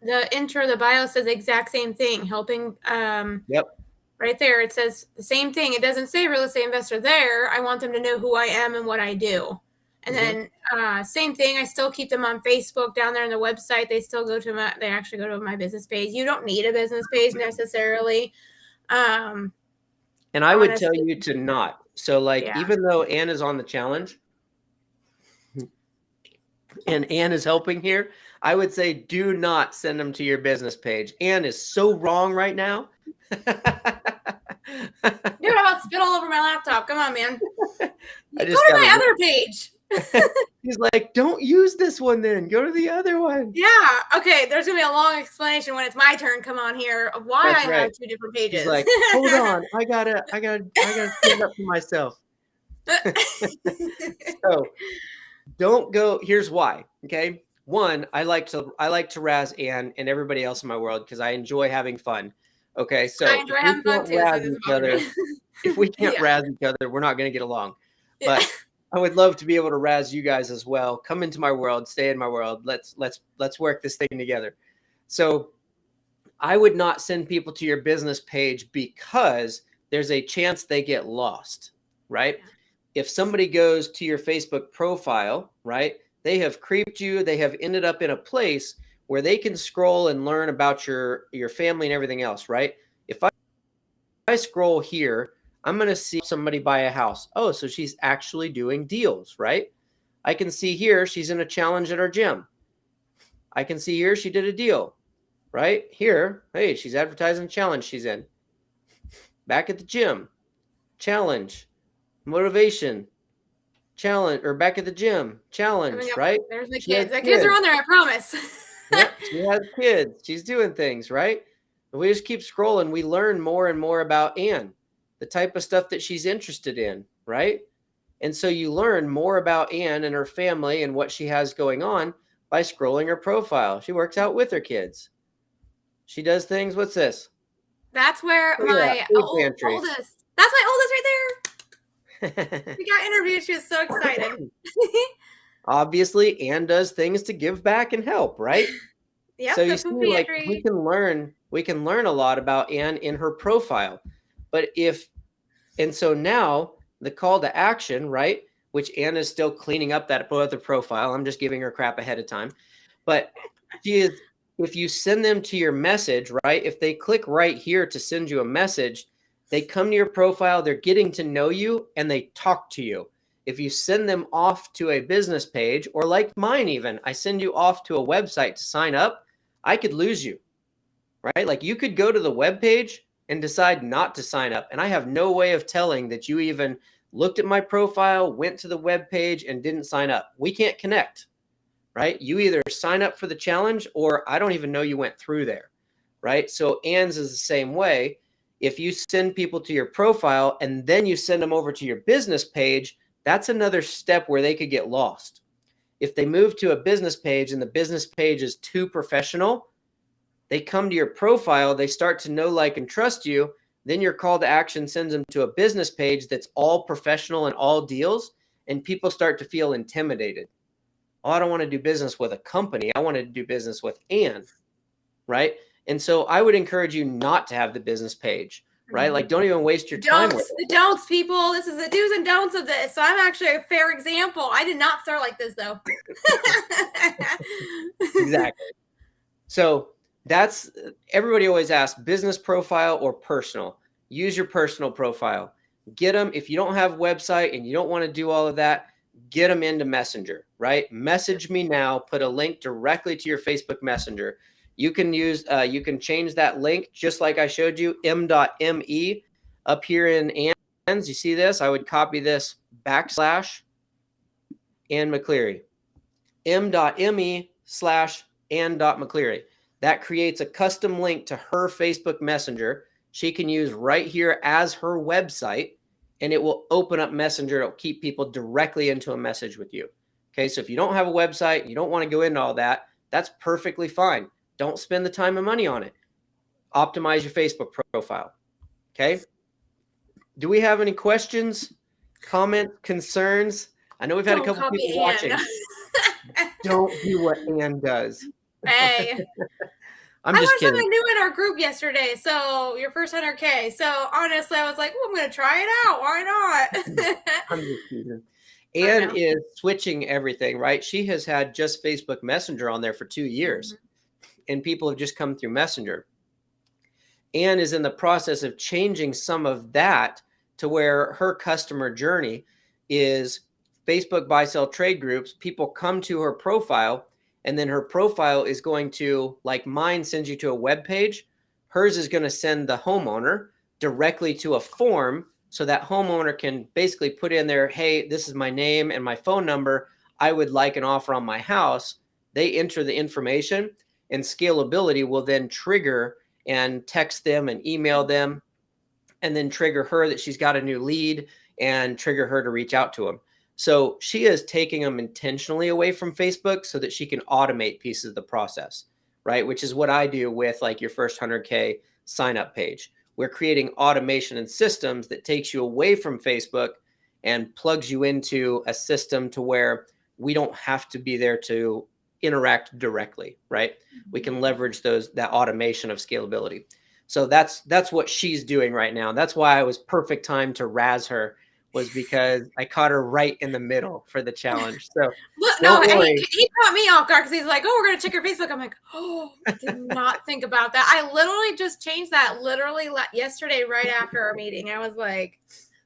the intro, the bio says the exact same thing, helping. Yep. Right there, it says the same thing. It doesn't say real estate investor there. I want them to know who I am and what I do. And then same thing. I still keep them on Facebook down there on the website. They still they actually go to my business page. You don't need a business page necessarily. And I would tell you to not. So like, even though Ann is on the challenge and Ann is helping here, I would say, do not send them to your business page. Ann is so wrong right now. Dude, I'm about to spit all over my laptop. Come on, man. Go to my other page. He's like, don't use this one then. Go to the other one. Yeah. Okay. There's going to be a long explanation when it's my turn. Come on here of why I have two different pages. He's like, hold on. I gotta stand up for myself. So don't go. Here's why. Okay. One, I like to razz Ann and everybody else in my world because I enjoy having fun. Okay. So I enjoy having fun too. If we can't razz each other, we're not going to get along. But I would love to be able to razz you guys as well. Come into my world, stay in my world. Let's work this thing together. So I would not send people to your business page because there's a chance they get lost, right? Yeah. If somebody goes to your Facebook profile, right, they have creeped you. They have ended up in a place where they can scroll and learn about your family and everything else, right? If I scroll here, I'm going to see somebody buy a house. Oh, so she's actually doing deals, right? I can see here she's in a challenge at our gym. I can see here she did a deal, right? Here, hey, she's advertising challenge she's in. Back at the gym, challenge, motivation, challenge, or back at the gym, challenge, right? There's the kids. The kids are on there, I promise. Yep, she has kids. She's doing things, right? And we just keep scrolling. We learn more and more about Ann, the type of stuff that she's interested in, right? And so you learn more about Ann and her family and what she has going on by scrolling her profile. She works out with her kids. She does things. What's this? That's where my oldest. That's my oldest right there. We got interviewed. She was so excited. Obviously, Ann does things to give back and help, right? Yeah. So you see, like, we can learn a lot about Ann in her profile. But so now the call to action, right, which Ann is still cleaning up that other profile. I'm just giving her crap ahead of time. But if you send them to your message, right, if they click right here to send you a message, they come to your profile, they're getting to know you, and they talk to you. If you send them off to a business page, or like mine even, I send you off to a website to sign up, I could lose you, right? Like you could go to the web page and decide not to sign up. And I have no way of telling that you even looked at my profile, went to the web page, and didn't sign up. We can't connect, right? You either sign up for the challenge or I don't even know you went through there, right? So Ann's is the same way. If you send people to your profile and then you send them over to your business page, that's another step where they could get lost. If they move to a business page and the business page is too professional, they come to your profile, they start to know, like, and trust you, Then your call to action sends them to a business page that's all professional and all deals, and people start to feel intimidated. Oh, I don't want to do business with a company. I want to do business with Ann, right? And so I would encourage you not to have the business page, right? Like, don't even waste your time with it. The don'ts, people. This is the do's and don'ts of this. So I'm actually a fair example. I did not start like this, though. Exactly. So that's, everybody always asks, business profile or personal. Use your personal profile. Get them. If you don't have a website and you don't want to do all of that, get them into Messenger, right? Message me now. Put a link directly to your Facebook Messenger. You can use, you can change that link just like I showed you, m.me up here in Ann's. You see this? I would copy this / Ann McCleary, m.me/Ann.McCleary. That creates a custom link to her Facebook Messenger. She can use right here as her website, and it will open up Messenger. It'll keep people directly into a message with you. Okay, so if you don't have a website, you don't want to go into all that, that's perfectly fine. Don't spend the time and money on it. Optimize your Facebook profile. Okay. Do we have any questions, comments, concerns? I know we've had a couple people watching. Don't do what Ann does. Hey. I'm just kidding. I learned something new in our group yesterday. So your first 100K. So honestly, I was like, well, I'm going to try it out. Why not? I'm just kidding. Ann is switching everything, right? She has had just Facebook Messenger on there for 2 years, and people have just come through Messenger. Ann is in the process of changing some of that to where her customer journey is Facebook buy, sell, trade groups. People come to her profile, and then her profile is going to, like mine sends you to a web page. Hers is going to send the homeowner directly to a form, so that homeowner can basically put in there, hey, this is my name and my phone number. I would like an offer on my house. They enter the information, and Scalability will then trigger and text them and email them, and then trigger her that she's got a new lead and trigger her to reach out to them. So she is taking them intentionally away from Facebook so that she can automate pieces of the process, right? Which is what I do with like your first 100K sign up page. We're creating automation and systems that takes you away from Facebook and plugs you into a system to where we don't have to be there to interact directly, right? We can leverage that automation of Scalability. So that's what she's doing right now. That's why it was perfect time to razz her, was because I caught her right in the middle for the challenge. So he caught me off guard because he's like, "Oh, we're gonna check your Facebook." I'm like, "Oh, I did not think about that." I literally just changed that yesterday, right after our meeting. I was like,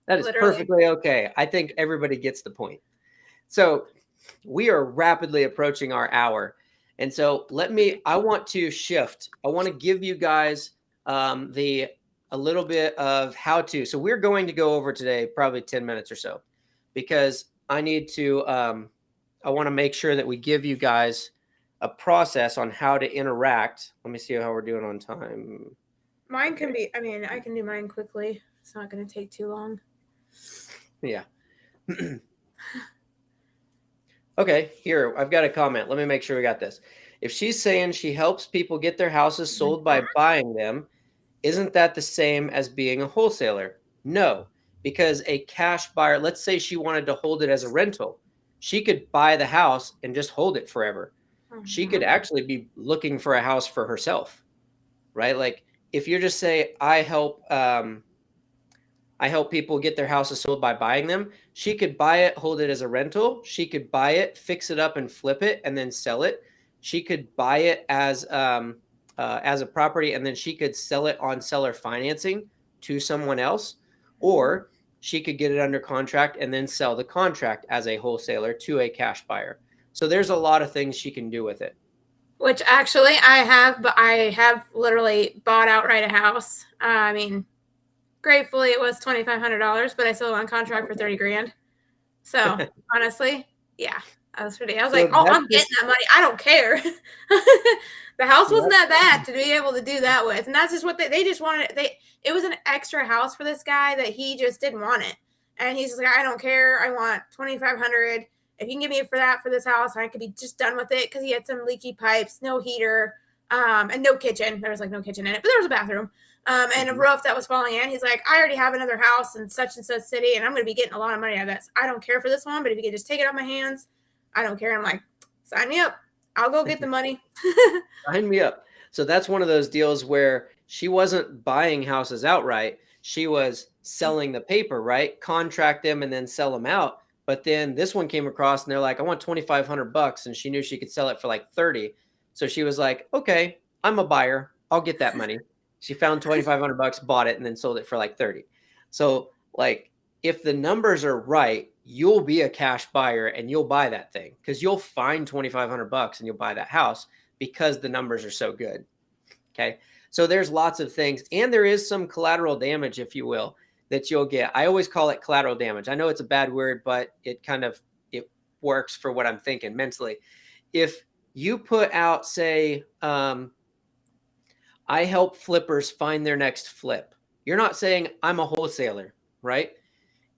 "That is perfectly okay." I think everybody gets the point. So we are rapidly approaching our hour, and so I want to shift. I want to give you guys a little bit of how to. So we're going to go over today probably 10 minutes or so, because I need to, I want to make sure that we give you guys a process on how to interact. Let me see how we're doing on time. Mine can be, I can do mine quickly. It's not going to take too long. Yeah. Okay, here, I've got a comment. Let me make sure we got this. If she's saying she helps people get their houses sold by buying them, isn't that the same as being a wholesaler? No, because a cash buyer, let's say she wanted to hold it as a rental, she could buy the house and just hold it forever. She could actually be looking for a house for herself, right? Like if you're just say, I help people get their houses sold by buying them, she could buy it, hold it as a rental. She could buy it, fix it up and flip it and then sell it. She could buy it as a property, and then she could sell it on seller financing to someone else, or she could get it under contract and then sell the contract as a wholesaler to a cash buyer. So there's a lot of things she can do with it. Which actually I have literally bought outright a house. Gratefully it was $2,500, but I sold on contract for $30,000. So honestly, yeah. I was like, I'm getting that money. I don't care. The house wasn't that bad to be able to do that with. And that's just what they just wanted. It was an extra house for this guy that he just didn't want it. And he's just like, I don't care. I want $2,500. If you can give me for this house, I could be just done with it, because he had some leaky pipes, no heater, and no kitchen. There was like no kitchen in it, but there was a bathroom. And a roof that was falling in. He's like, I already have another house in such and such city, and I'm going to be getting a lot of money out of this. I don't care for this one, but if you could just take it off my hands, I don't care. I'm like, sign me up. I'll go get the money. Sign me up. So that's one of those deals where she wasn't buying houses outright. She was selling the paper, right? Contract them and then sell them out. But then this one came across and they're like, I want $2,500. And she knew she could sell it for like 30. So she was like, okay, I'm a buyer. I'll get that money. She found $2,500, bought it, and then sold it for like 30. So like, if the numbers are right, you'll be a cash buyer and you'll buy that thing because you'll find $2,500 and you'll buy that house because the numbers are so good. Okay. So there's lots of things, and there is some collateral damage, if you will, that you'll get. I always call it collateral damage. I know it's a bad word, but it works for what I'm thinking mentally. If you put out, say, I help flippers find their next flip, you're not saying I'm a wholesaler, right?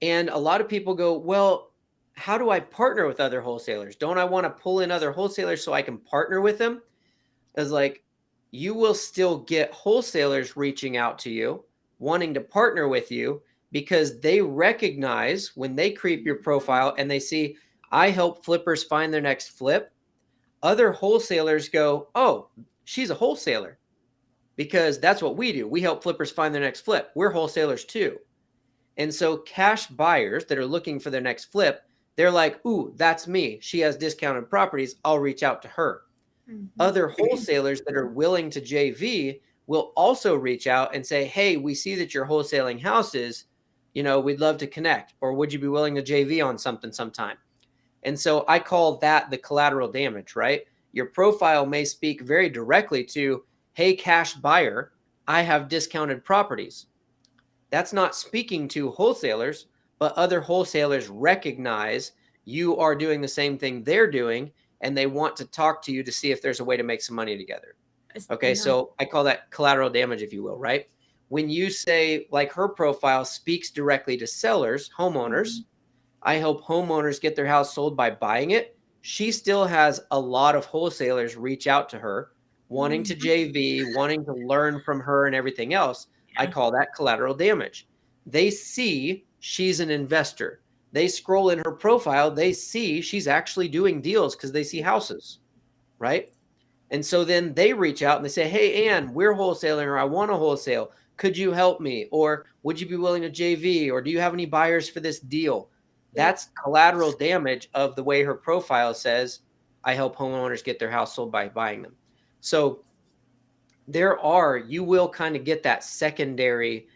And a lot of people go, well, how do I partner with other wholesalers? Don't I want to pull in other wholesalers so I can partner with them? It's like, you will still get wholesalers reaching out to you, wanting to partner with you, because they recognize when they creep your profile and they see, I help flippers find their next flip. Other wholesalers go, oh, she's a wholesaler, because that's what we do. We help flippers find their next flip. We're wholesalers too. And so cash buyers that are looking for their next flip, they're like, ooh, that's me. She has discounted properties. I'll reach out to her. Other wholesalers that are willing to JV will also reach out and say, hey, we see that you're wholesaling houses. We'd love to connect. Or would you be willing to JV on something sometime? And so I call that the collateral damage, right? Your profile may speak very directly to, hey, cash buyer, I have discounted properties. That's not speaking to wholesalers, but other wholesalers recognize you are doing the same thing they're doing, and they want to talk to you to see if there's a way to make some money together. Okay, so I call that collateral damage, if you will, right? When you say, like, her profile speaks directly to sellers, homeowners, I help homeowners get their house sold by buying it. She still has a lot of wholesalers reach out to her, wanting to JV, wanting to learn from her and everything else. I call that collateral damage. They see she's an investor. They scroll in her profile. They see she's actually doing deals because they see houses, right? And so then they reach out and they say, hey, Ann, we're wholesaling, or I want to wholesale. Could you help me? Or would you be willing to JV? Or do you have any buyers for this deal? That's collateral damage of the way her profile says, I help homeowners get their house sold by buying them. So you will kind of get that secondary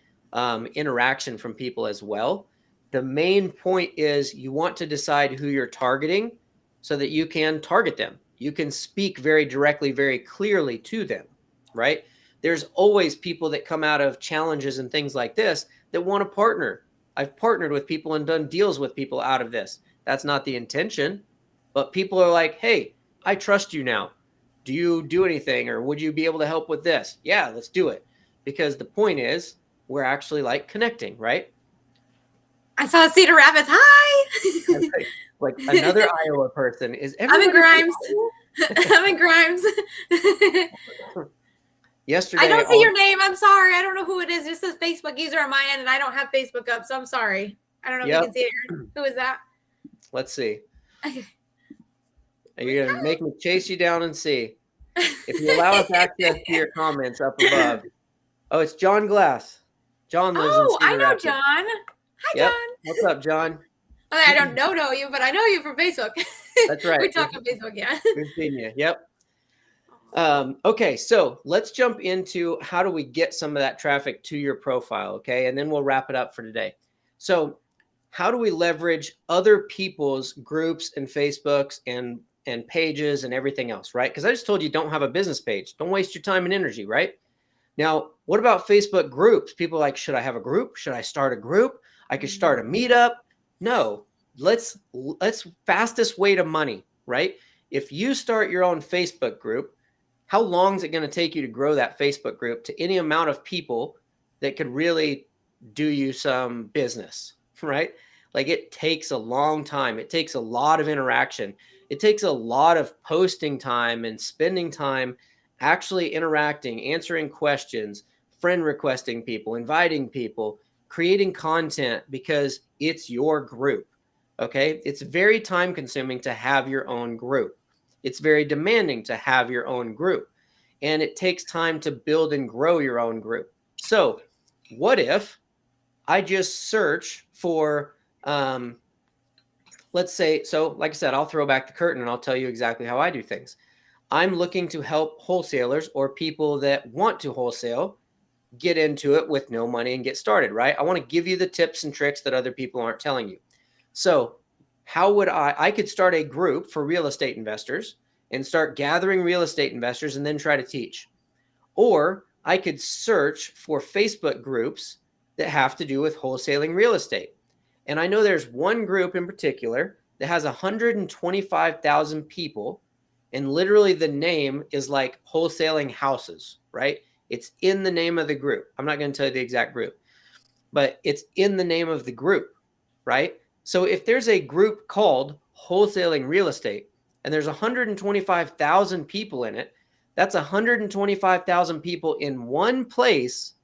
interaction from people as well. The main point is you want to decide who you're targeting so that you can target them. You can speak very directly, very clearly to them, right? There's always people that come out of challenges and things like this that want to partner. I've partnered with people and done deals with people out of this. That's not the intention, but people are like, hey, I trust you now. Do you do anything, or would you be able to help with this? Yeah, let's do it. Because the point is, we're actually like connecting, right? I saw Cedar Rapids. Hi. Like another Iowa person. I'm in Grimes. I'm in Grimes. Yesterday, I don't see your name. I'm sorry. I don't know who it is. It just says Facebook user on my end, and I don't have Facebook up, so I'm sorry. I don't know if you can see it. Who is that? Let's see. Are you going to make me chase you down and see? If you allow us access to your comments up above. Oh, it's John Glass. John lives in Cedar I know Rapids. John. Hi, John. What's up, John? I don't know you, but I know you from Facebook. That's right. We talk on Facebook, yeah. Good seeing you. Yep. Okay, so let's jump into how do we get some of that traffic to your profile, okay? And then we'll wrap it up for today. So how do we leverage other people's groups and Facebooks and pages and everything else, right? Because I just told you don't have a business page. Don't waste your time and energy, right? Now, what about Facebook groups? People are like, should I have a group? Should I start a group? I could start a meetup. No, let's fastest way to money, right? If you start your own Facebook group, how long is it going to take you to grow that Facebook group to any amount of people that could really do you some business, right? Like, it takes a long time. It takes a lot of interaction. It takes a lot of posting time and spending time actually interacting, answering questions, friend requesting people, inviting people, creating content because it's your group. Okay. It's very time consuming to have your own group. It's very demanding to have your own group. And it takes time to build and grow your own group. So, what if I just search for, let's say, so like I said, I'll throw back the curtain and I'll tell you exactly how I do things. I'm looking to help wholesalers or people that want to wholesale get into it with no money and get started, right? I want to give you the tips and tricks that other people aren't telling you. So, how would I could start a group for real estate investors and start gathering real estate investors and then try to teach. Or I could search for Facebook groups that have to do with wholesaling real estate. And I know there's one group in particular that has 125,000 people, and literally the name is like wholesaling houses, right? It's in the name of the group. I'm not going to tell you the exact group, but it's in the name of the group, right? So if there's a group called wholesaling real estate and there's 125,000 people in it, that's 125,000 people in one place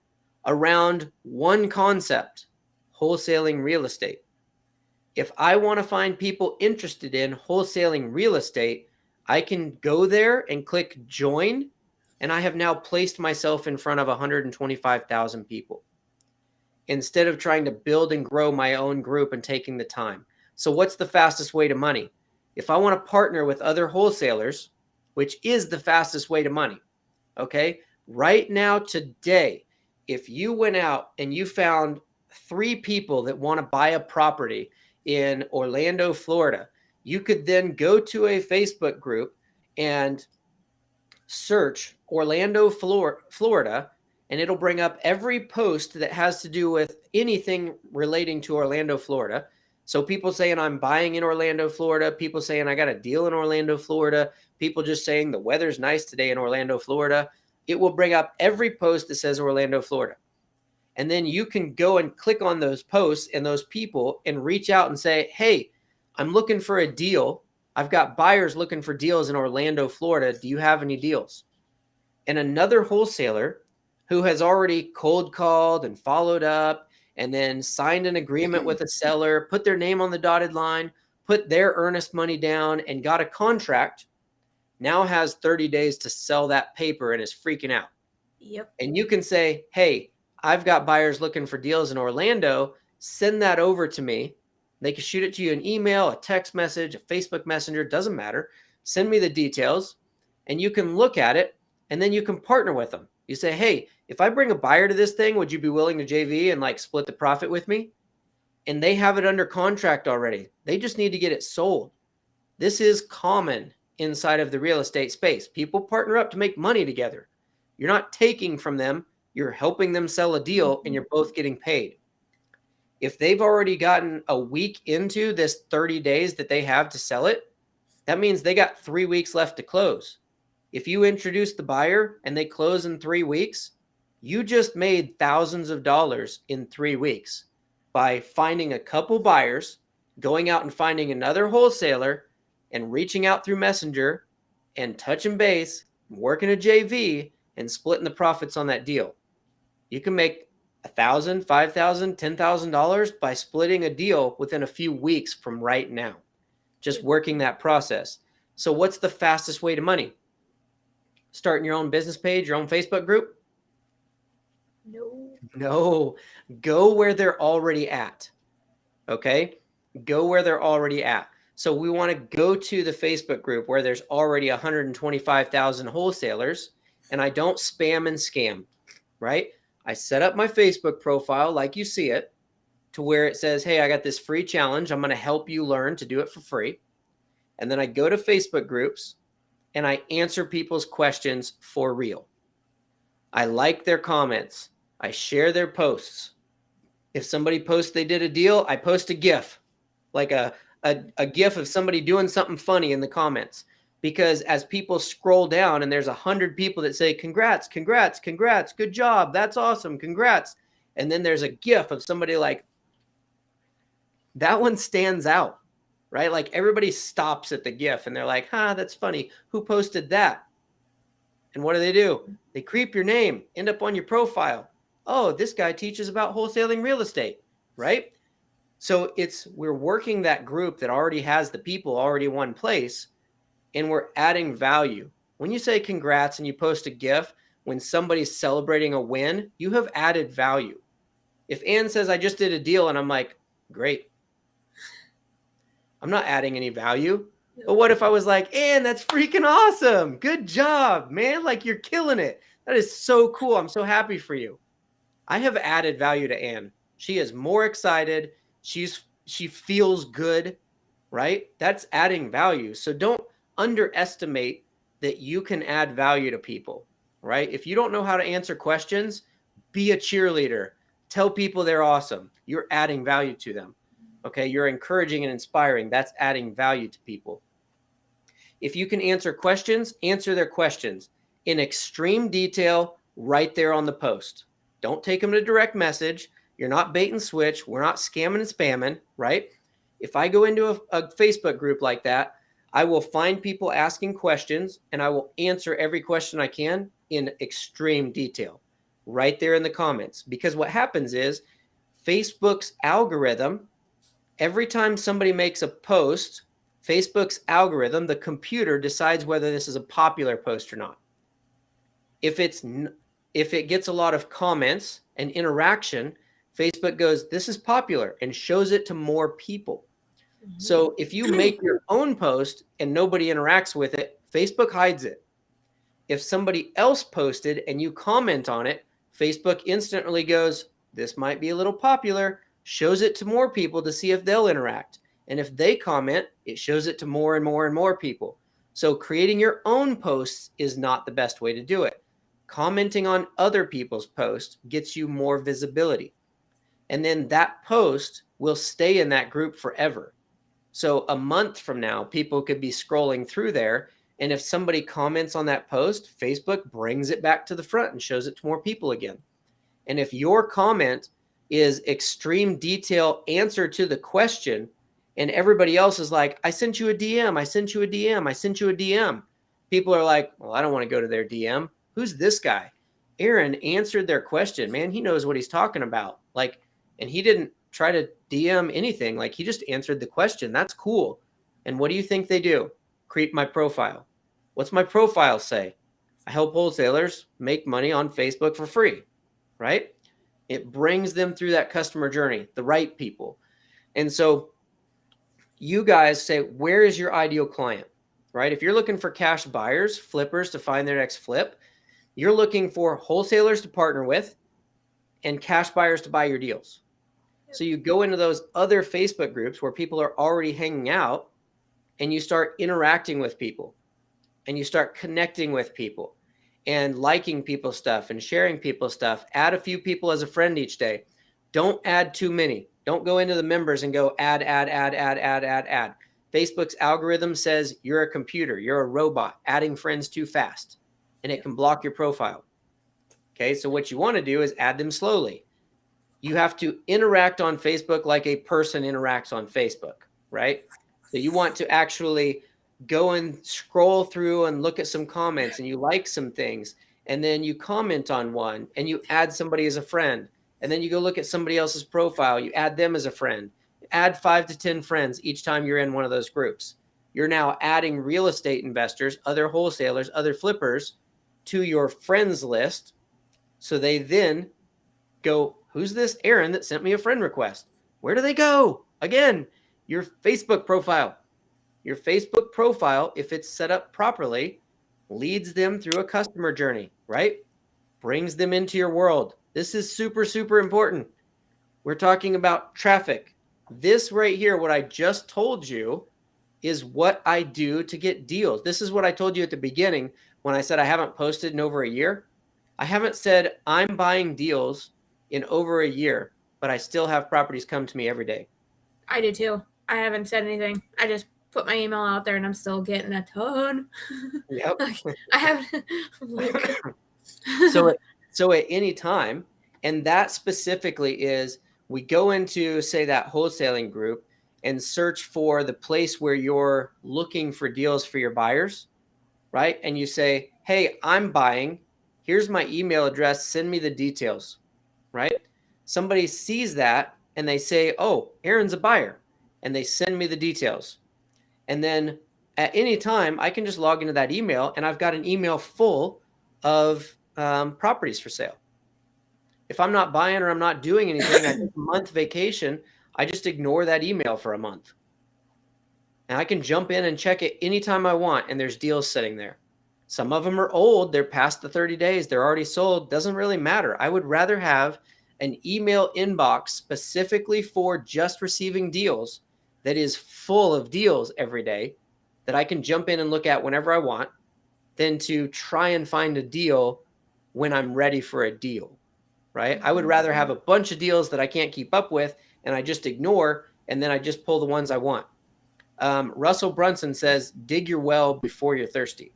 around one concept, wholesaling real estate. If I want to find people interested in wholesaling real estate, I can go there and click join, and I have now placed myself in front of 125,000 people instead of trying to build and grow my own group and taking the time. So what's the fastest way to money? If I want to partner with other wholesalers, which is the fastest way to money, okay? Right now, today, if you went out and you found 3 people that want to buy a property in Orlando, Florida, you could then go to a Facebook group and search Orlando, Florida, and it'll bring up every post that has to do with anything relating to Orlando, Florida. So people saying I'm buying in Orlando, Florida, people saying I got a deal in Orlando, Florida, people just saying the weather's nice today in Orlando, Florida. It will bring up every post that says Orlando, Florida. And then you can go and click on those posts and those people and reach out and say, hey, I'm looking for a deal. I've got buyers looking for deals in Orlando, Florida. Do you have any deals? And another wholesaler who has already cold called and followed up and then signed an agreement with a seller, put their name on the dotted line, put their earnest money down and got a contract, now has 30 days to sell that paper and is freaking out. Yep. And you can say, hey, I've got buyers looking for deals in Orlando. Send that over to me. They can shoot it to you an email, a text message, a Facebook Messenger, doesn't matter. Send me the details and you can look at it and then you can partner with them. You say, hey, if I bring a buyer to this thing, would you be willing to JV and like split the profit with me? And they have it under contract already. They just need to get it sold. This is common inside of the real estate space. People partner up to make money together. You're not taking from them. You're helping them sell a deal and you're both getting paid. If they've already gotten a week into this 30 days that they have to sell it, that means they got 3 weeks left to close. If you introduce the buyer and they close in 3 weeks, you just made thousands of dollars in 3 weeks by finding a couple buyers, going out and finding another wholesaler and reaching out through Messenger and touching base, working a JV and splitting the profits on that deal. You can make $1,000, $5,000, $10,000 by splitting a deal within a few weeks from right now, just working that process. So what's the fastest way to money? Starting your own business page, your own Facebook group? No, go where they're already at. Okay. Go where they're already at. So we want to go to the Facebook group where there's already 125,000 wholesalers and I don't spam and scam, right? I set up my Facebook profile like you see it to where it says, hey, I got this free challenge. I'm going to help you learn to do it for free. And then I go to Facebook groups and I answer people's questions for real. I like their comments. I share their posts. If somebody posts they did a deal, I post a GIF, like a GIF of somebody doing something funny in the comments. Because as people scroll down and there's 100 people that say, congrats, congrats, congrats, good job, that's awesome, congrats. And then there's a GIF of somebody like, that one stands out, right? Like everybody stops at the GIF and they're like, that's funny. Who posted that? And what do? They creep your name, end up on your profile. Oh, this guy teaches about wholesaling real estate, right? So we're working that group that already has the people already in one place, and we're adding value. When you say congrats and you post a GIF when somebody's celebrating a win, you have added value. If Ann says, I just did a deal, and I'm like, great, I'm not adding any value. But what if I was like, Ann, that's freaking awesome. Good job, man. Like, you're killing it. That is so cool. I'm so happy for you. I have added value to Ann. She is more excited. She feels good, right? That's adding value. So don't underestimate that you can add value to people, right? If you don't know how to answer questions, be a cheerleader. Tell people they're awesome. You're adding value to them. Okay, you're encouraging and inspiring. That's adding value to people. If you can answer questions, answer their questions in extreme detail right there on the post. Don't take them to direct message. You're not bait and switch. We're not scamming and spamming, right? If I go into a Facebook group like that, I will find people asking questions and I will answer every question I can in extreme detail right there in the comments. Because what happens is Facebook's algorithm, every time somebody makes a post, Facebook's algorithm, the computer decides whether this is a popular post or not. If it gets a lot of comments and interaction, Facebook goes, this is popular, and shows it to more people. Mm-hmm. So if you make your own post and nobody interacts with it, Facebook hides it. If somebody else posted and you comment on it, Facebook instantly goes, this might be a little popular, shows it to more people to see if they'll interact. And if they comment, it shows it to more and more and more people. So creating your own posts is not the best way to do it. Commenting on other people's posts gets you more visibility. And then that post will stay in that group forever. So a month from now, people could be scrolling through there. And if somebody comments on that post, Facebook brings it back to the front and shows it to more people again. And if your comment is extreme detail answer to the question, and everybody else is like, I sent you a DM, I sent you a DM, I sent you a DM. People are like, well, I don't want to go to their DM. Who's this guy? Aaron answered their question. Man, he knows what he's talking about. Like, and he didn't try to DM anything. Like, he just answered the question. That's cool. And what do you think they do? Create my profile. What's my profile say? I help wholesalers make money on Facebook for free, right? It brings them through that customer journey, the right people. And so you guys say, where is your ideal client, right? If you're looking for cash buyers, flippers to find their next flip, you're looking for wholesalers to partner with and cash buyers to buy your deals. So you go into those other Facebook groups where people are already hanging out and you start interacting with people and you start connecting with people and liking people's stuff and sharing people's stuff. Add a few people as a friend each day. Don't add too many. Don't go into the members and go add. Facebook's algorithm says you're a computer, you're a robot, adding friends too fast, and it can block your profile. Okay, so what you want to do is add them slowly. You have to interact on Facebook like a person interacts on Facebook, right? So you want to actually go and scroll through and look at some comments and you like some things, and then you comment on one and you add somebody as a friend. And then you go look at somebody else's profile. You add them as a friend. Add 5 to 10 friends each time you're in one of those groups. You're now adding real estate investors, other wholesalers, other flippers to your friends list. So they then go, who's this Aaron that sent me a friend request? Where do they go? Again, your Facebook profile. Your Facebook profile, if it's set up properly, leads them through a customer journey, right? Brings them into your world. This is super, super important. We're talking about traffic. This right here, what I just told you, is what I do to get deals. This is what I told you at the beginning when I said I haven't posted in over a year. I haven't said I'm buying deals in over a year, but I still have properties come to me every day. I do too. I haven't said anything. I just put my email out there and I'm still getting a ton. Yep. I haven't. So at any time, and that specifically is, we go into, say, that wholesaling group and search for the place where you're looking for deals for your buyers. right? And you say, hey, I'm buying. Here's my email address. Send me the details, right? Somebody sees that and they say, oh, Aaron's a buyer. And they send me the details. And then at any time, I can just log into that email and I've got an email full of properties for sale. If I'm not buying or I'm not doing anything, I take a month vacation, I just ignore that email for a month. And I can jump in and check it anytime I want, and there's deals sitting there. Some of them are old, they're past the 30 days, they're already sold, doesn't really matter. I would rather have an email inbox specifically for just receiving deals that is full of deals every day that I can jump in and look at whenever I want than to try and find a deal when I'm ready for a deal, right? I would rather have a bunch of deals that I can't keep up with and I just ignore, and then I just pull the ones I want. Russell Brunson says, dig your well before you're thirsty,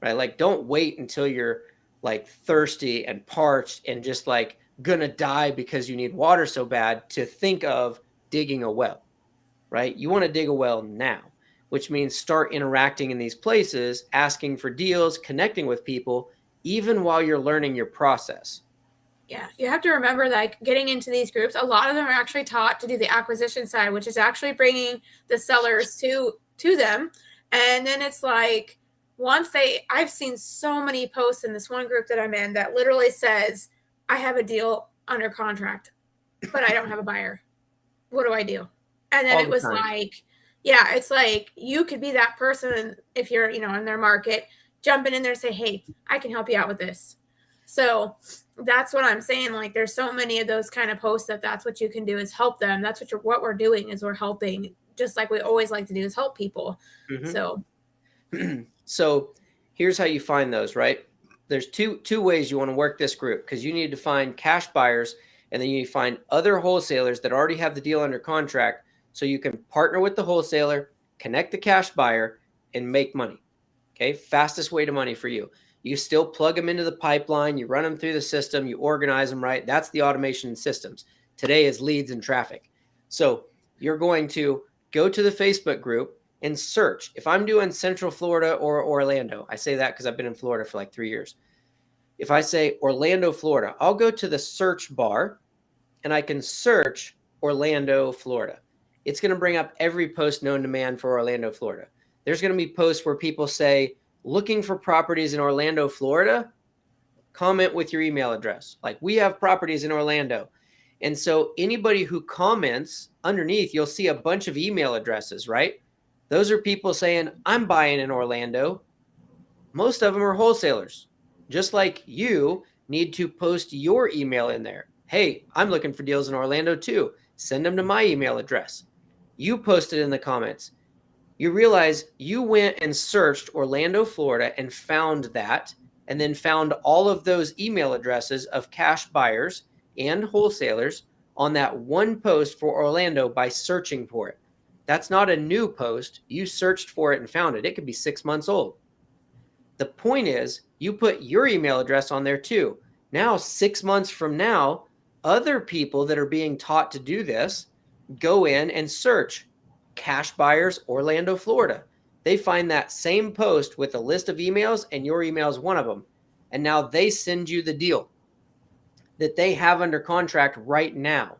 right? Like, don't wait until you're like thirsty and parched and just like gonna die because you need water so bad to think of digging a well, right? You want to dig a well now, which means start interacting in these places, asking for deals, connecting with people, even while you're learning your process. Yeah, you have to remember that getting into these groups, a lot of them are actually taught to do the acquisition side, which is actually bringing the sellers to them. And then it's like, I've seen so many posts in this one group that I'm in that literally says, I have a deal under contract, but I don't have a buyer. What do I do? And then it was like, yeah, it's like you could be that person if you're, in their market, jumping in there and say, hey, I can help you out with this. So that's what I'm saying. Like, there's so many of those kind of posts that's what you can do is help them. That's what we're doing is we're helping, just like we always like to do is help people. Mm-hmm. So here's how you find those, right? There's two ways you want to work this group, because you need to find cash buyers and then you need to find other wholesalers that already have the deal under contract so you can partner with the wholesaler, connect the cash buyer, and make money. Okay, fastest way to money for you. You still plug them into the pipeline, you run them through the system, you organize them right. That's the automation systems. Today is leads and traffic. So you're going to go to the Facebook group and search. If I'm doing Central Florida or Orlando, I say that because I've been in Florida for like 3 years. If I say Orlando, Florida, I'll go to the search bar and I can search Orlando, Florida. It's going to bring up every post known to man for Orlando, Florida. There's going to be posts where people say, looking for properties in Orlando, Florida, comment with your email address. Like, we have properties in Orlando. And so anybody who comments underneath, you'll see a bunch of email addresses, right? Those are people saying, I'm buying in Orlando. Most of them are wholesalers. Just like you need to post your email in there. Hey, I'm looking for deals in Orlando too. Send them to my email address. You post it in the comments. You realize you went and searched Orlando, Florida and found that, and then found all of those email addresses of cash buyers and wholesalers on that one post for Orlando by searching for it. That's not a new post. You searched for it and found it. It could be 6 months old. The point is, you put your email address on there too. Now, 6 months from now, other people that are being taught to do this go in and search cash buyers, Orlando, Florida. They find that same post with a list of emails, and your email is one of them. And now they send you the deal that they have under contract right now.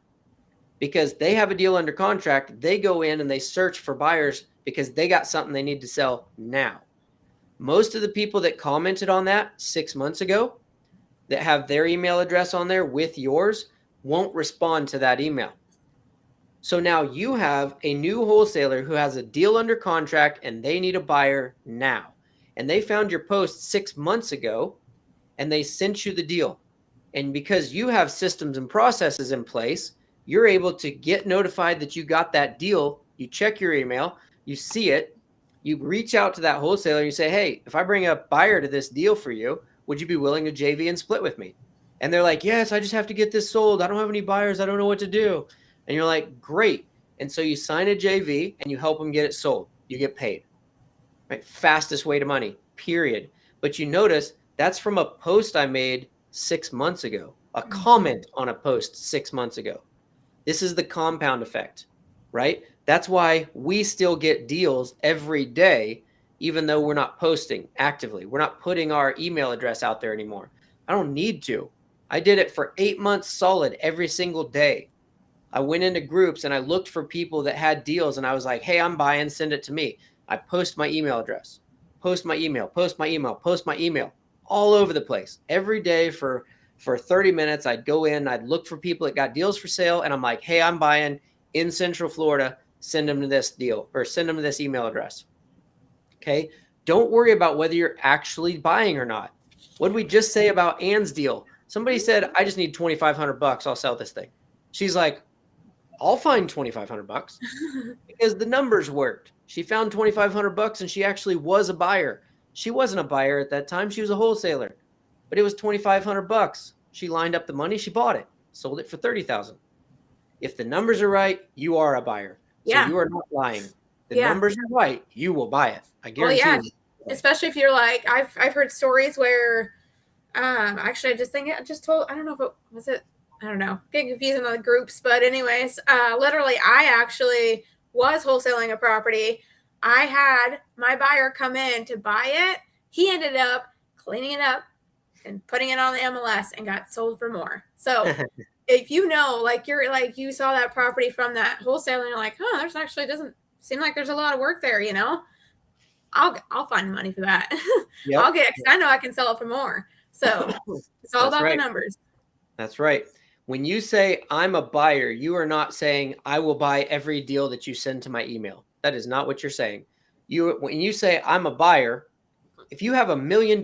Because they have a deal under contract, they go in and they search for buyers because they got something they need to sell now. Most of the people that commented on that 6 months ago that have their email address on there with yours won't respond to that email. So now you have a new wholesaler who has a deal under contract and they need a buyer now. And they found your post 6 months ago and they sent you the deal. And because you have systems and processes in place, you're able to get notified that you got that deal. You check your email, you see it, you reach out to that wholesaler and you say, hey, if I bring a buyer to this deal for you, would you be willing to JV and split with me? And they're like, yes, I just have to get this sold. I don't have any buyers. I don't know what to do. And you're like, great. And so you sign a JV and you help them get it sold. You get paid. Right? Fastest way to money, period. But you notice that's from a post I made 6 months ago, a comment on a post 6 months ago. This is the compound effect, right? That's why we still get deals every day, even though we're not posting actively. We're not putting our email address out there anymore. I don't need to. I did it for 8 months solid every single day. I went into groups and I looked for people that had deals and I was like, hey, I'm buying, send it to me. I post my email address, post my email, post my email, post my email all over the place. Every day for 30 minutes, I'd go in, I'd look for people that got deals for sale. And I'm like, hey, I'm buying in Central Florida, send them to this deal or send them to this email address. Okay. Don't worry about whether you're actually buying or not. What did we just say about Ann's deal? Somebody said, I just need 2,500 bucks. I'll sell this thing. She's like, I'll find 2,500 bucks because the numbers worked. She found 2,500 bucks and she actually was a buyer. She wasn't a buyer at that time. She was a wholesaler, but it was 2,500 bucks. She lined up the money. She bought it, sold it for 30,000. If the numbers are right, you are a buyer. So you are not lying. The numbers are right. You will buy it. I guarantee you. Especially if you're like, I've heard stories where, actually, I don't know if it was it. I don't know, getting confused on the groups, but anyways, literally, I actually was wholesaling a property. I had my buyer come in to buy it. He ended up cleaning it up and putting it on the MLS and got sold for more. So if you know, like you saw that property from that wholesaler and you're like, huh, there's actually doesn't seem like there's a lot of work there, you know, I'll find money for that. Yep. I'll get it because I know I can sell it for more. So it's all about the numbers. That's right. When you say I'm a buyer, you are not saying I will buy every deal that you send to my email. That is not what you're saying. When you say I'm a buyer, if you have $1 million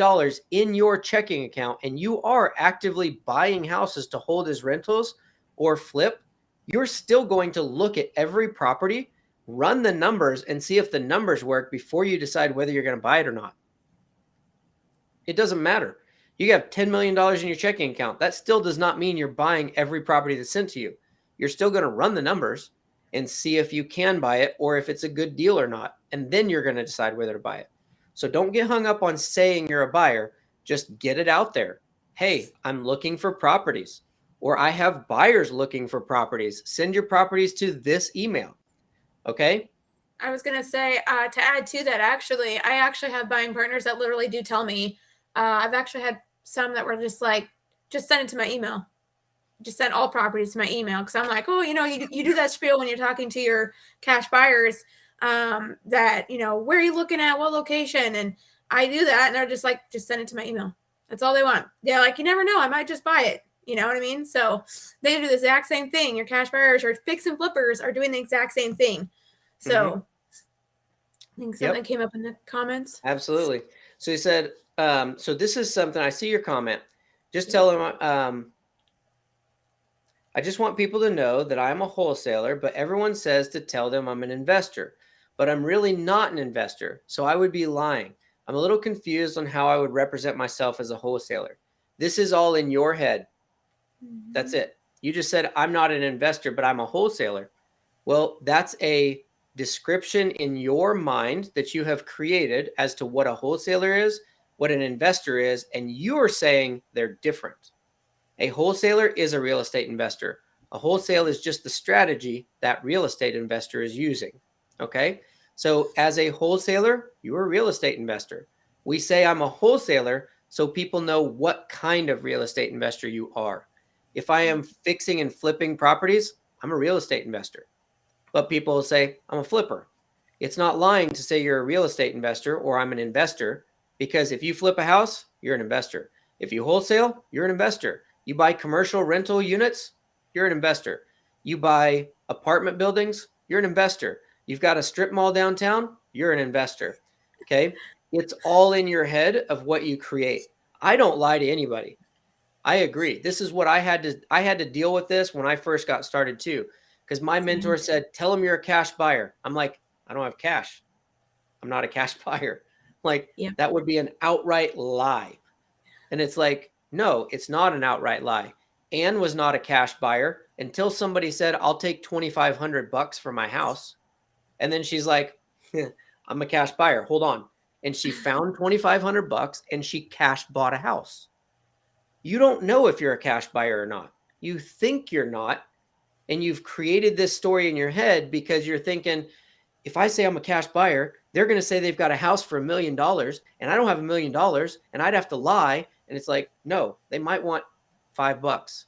in your checking account and you are actively buying houses to hold as rentals or flip, you're still going to look at every property, run the numbers, and see if the numbers work before you decide whether you're going to buy it or not. It doesn't matter. You have $10 million in your checking account. That still does not mean you're buying every property that's sent to you. You're still going to run the numbers and see if you can buy it or if it's a good deal or not. And then you're going to decide whether to buy it. So don't get hung up on saying you're a buyer. Just get it out there. Hey, I'm looking for properties, or I have buyers looking for properties. Send your properties to this email. Okay? I was going to say, to add to that, I actually have buying partners that literally do tell me. I've actually had some that were just like, just send it to my email. Just send all properties to my email. Because I'm like, oh, you know, you do that spiel when you're talking to your cash buyers that, you know, where are you looking at? What location? And I do that. And they're just like, just send it to my email. That's all they want. They're like, you never know. I might just buy it. You know what I mean? So they do the exact same thing. Your cash buyers or fix and flippers are doing the exact same thing. So I think something came up in the comments. Absolutely. So he said, so this is something, I see your comment. Just tell them, I just want people to know that I'm a wholesaler, but everyone says to tell them I'm an investor, but I'm really not an investor. So I would be lying. I'm a little confused on how I would represent myself as a wholesaler. This is all in your head. That's it. You just said, I'm not an investor, but I'm a wholesaler. Well, that's a description in your mind that you have created as to what a wholesaler is, what an investor is, and you're saying they're different. A wholesaler is a real estate investor. A wholesale is just the strategy that real estate investor is using. Okay? So as a wholesaler, you're a real estate investor. We say I'm a wholesaler so people know what kind of real estate investor you are. If I am fixing and flipping properties, I'm a real estate investor. But people will say, I'm a flipper. It's not lying to say you're a real estate investor or I'm an investor, because if you flip a house, you're an investor. If you wholesale, you're an investor. You buy commercial rental units, you're an investor. You buy apartment buildings, you're an investor. You've got a strip mall downtown, you're an investor. Okay? It's all in your head of what you create. I don't lie to anybody. I agree. This is what I had to deal with this when I first got started too. Because my mentor said, tell them you're a cash buyer. I'm like, I don't have cash. I'm not a cash buyer. Like, that would be an outright lie. And it's like, no, it's not an outright lie. Ann was not a cash buyer until somebody said, I'll take 2,500 bucks for my house. And then she's like, I'm a cash buyer. Hold on. And she found 2,500 bucks and she cash bought a house. You don't know if you're a cash buyer or not. You think you're not. And you've created this story in your head because you're thinking, if I say I'm a cash buyer, they're going to say they've got a house for $1 million and I don't have $1 million and I'd have to lie. And it's like, no, they might want $5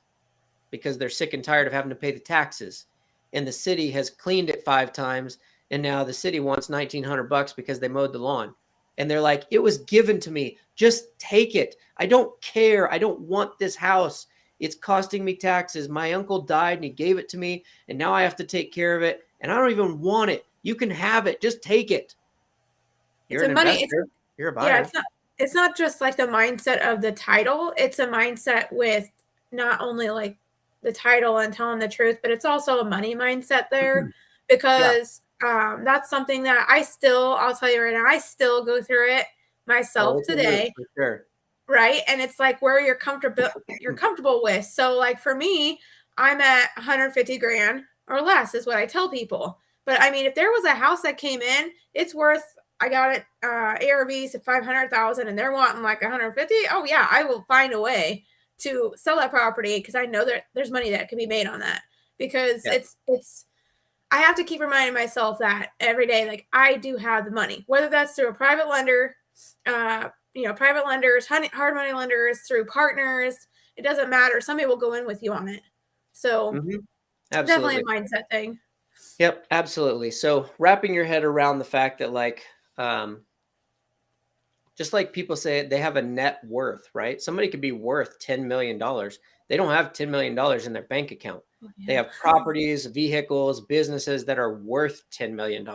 because they're sick and tired of having to pay the taxes. And the city has cleaned it 5 times. And now the city wants $1,900 because they mowed the lawn. And they're like, it was given to me. Just take it. I don't care. I don't want this house. It's costing me taxes. My uncle died and he gave it to me. And now I have to take care of it. And I don't even want it. You can have it. Just take it. You're an investor. You're a buyer. Yeah, it's not just like the mindset of the title. It's a mindset with not only like the title and telling the truth, but it's also a money mindset there because that's something that I'll tell you right now, I still go through it myself today. For sure. Right. And it's like where you're comfortable with. So like for me, I'm at 150 grand or less is what I tell people. But I mean, if there was a house that came in, it's worth, I got it ARVs at 500,000 and they're wanting like 150. Oh yeah, I will find a way to sell that property because I know that there's money that can be made on that because it's I have to keep reminding myself that every day, like I do have the money, whether that's through a private lender, private lenders, hard money lenders, through partners. It doesn't matter. Somebody will go in with you on it. So definitely a mindset thing. Yep, absolutely. So wrapping your head around the fact that like, just like people say they have a net worth, right? Somebody could be worth $10 million. They don't have $10 million in their bank account. They have properties, vehicles, businesses that are worth $10 million,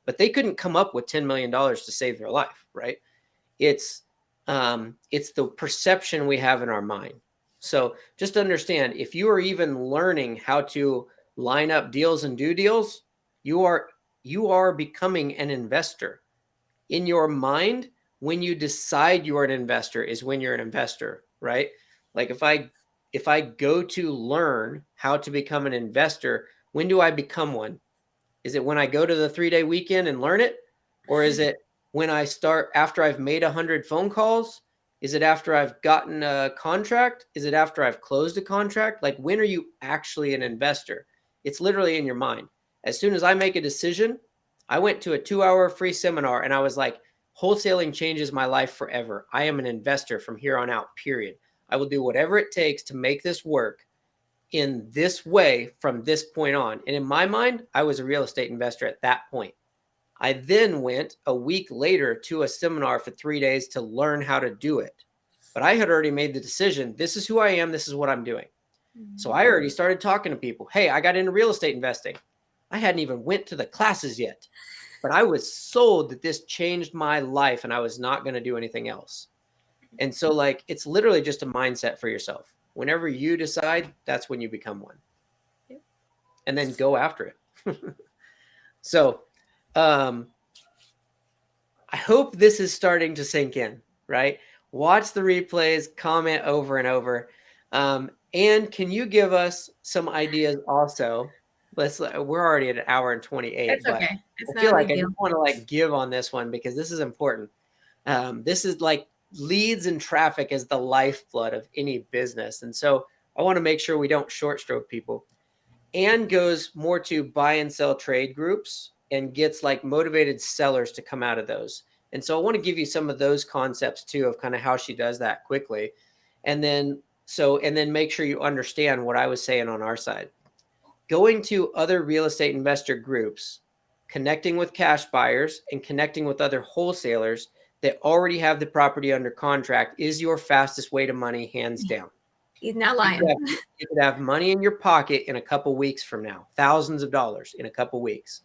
but they couldn't come up with $10 million to save their life, right? It's the perception we have in our mind. So just understand, if you are even learning how to line up deals and do deals, you are becoming an investor. In your mind, when you decide you are an investor is when you're an investor, right? Like if I go to learn how to become an investor, when do I become one? Is it when I go to the 3-day weekend and learn it? Or is it when I start after I've made 100 phone calls? Is it after I've gotten a contract? Is it after I've closed a contract? Like, when are you actually an investor? It's literally in your mind. As soon as I make a decision, I went to a 2-hour free seminar and I was like, wholesaling changes my life forever. I am an investor from here on out, period. I will do whatever it takes to make this work in this way from this point on. And in my mind, I was a real estate investor at that point. I then went a week later to a seminar for 3 days to learn how to do it. But I had already made the decision. This is who I am. This is what I'm doing. So I already started talking to people. Hey, I got into real estate investing. I hadn't even went to the classes yet, but I was sold that this changed my life and I was not going to do anything else. And so like, it's literally just a mindset for yourself. Whenever you decide, that's when you become one. And then go after it. So I hope this is starting to sink in, right? Watch the replays, comment over and over. And can you give us some ideas also? We're already at 1:28. It's okay. I feel like I just want to like give on this one because this is important. This is like leads and traffic is the lifeblood of any business. And so I want to make sure we don't short stroke people. Anne goes more to buy and sell trade groups and gets like motivated sellers to come out of those. And so I want to give you some of those concepts too of kind of how she does that quickly. And then make sure you understand what I was saying on our side. Going to other real estate investor groups, connecting with cash buyers and connecting with other wholesalers that already have the property under contract is your fastest way to money, hands down. He's not lying. You could have money in your pocket in a couple weeks from now, thousands of dollars in a couple weeks.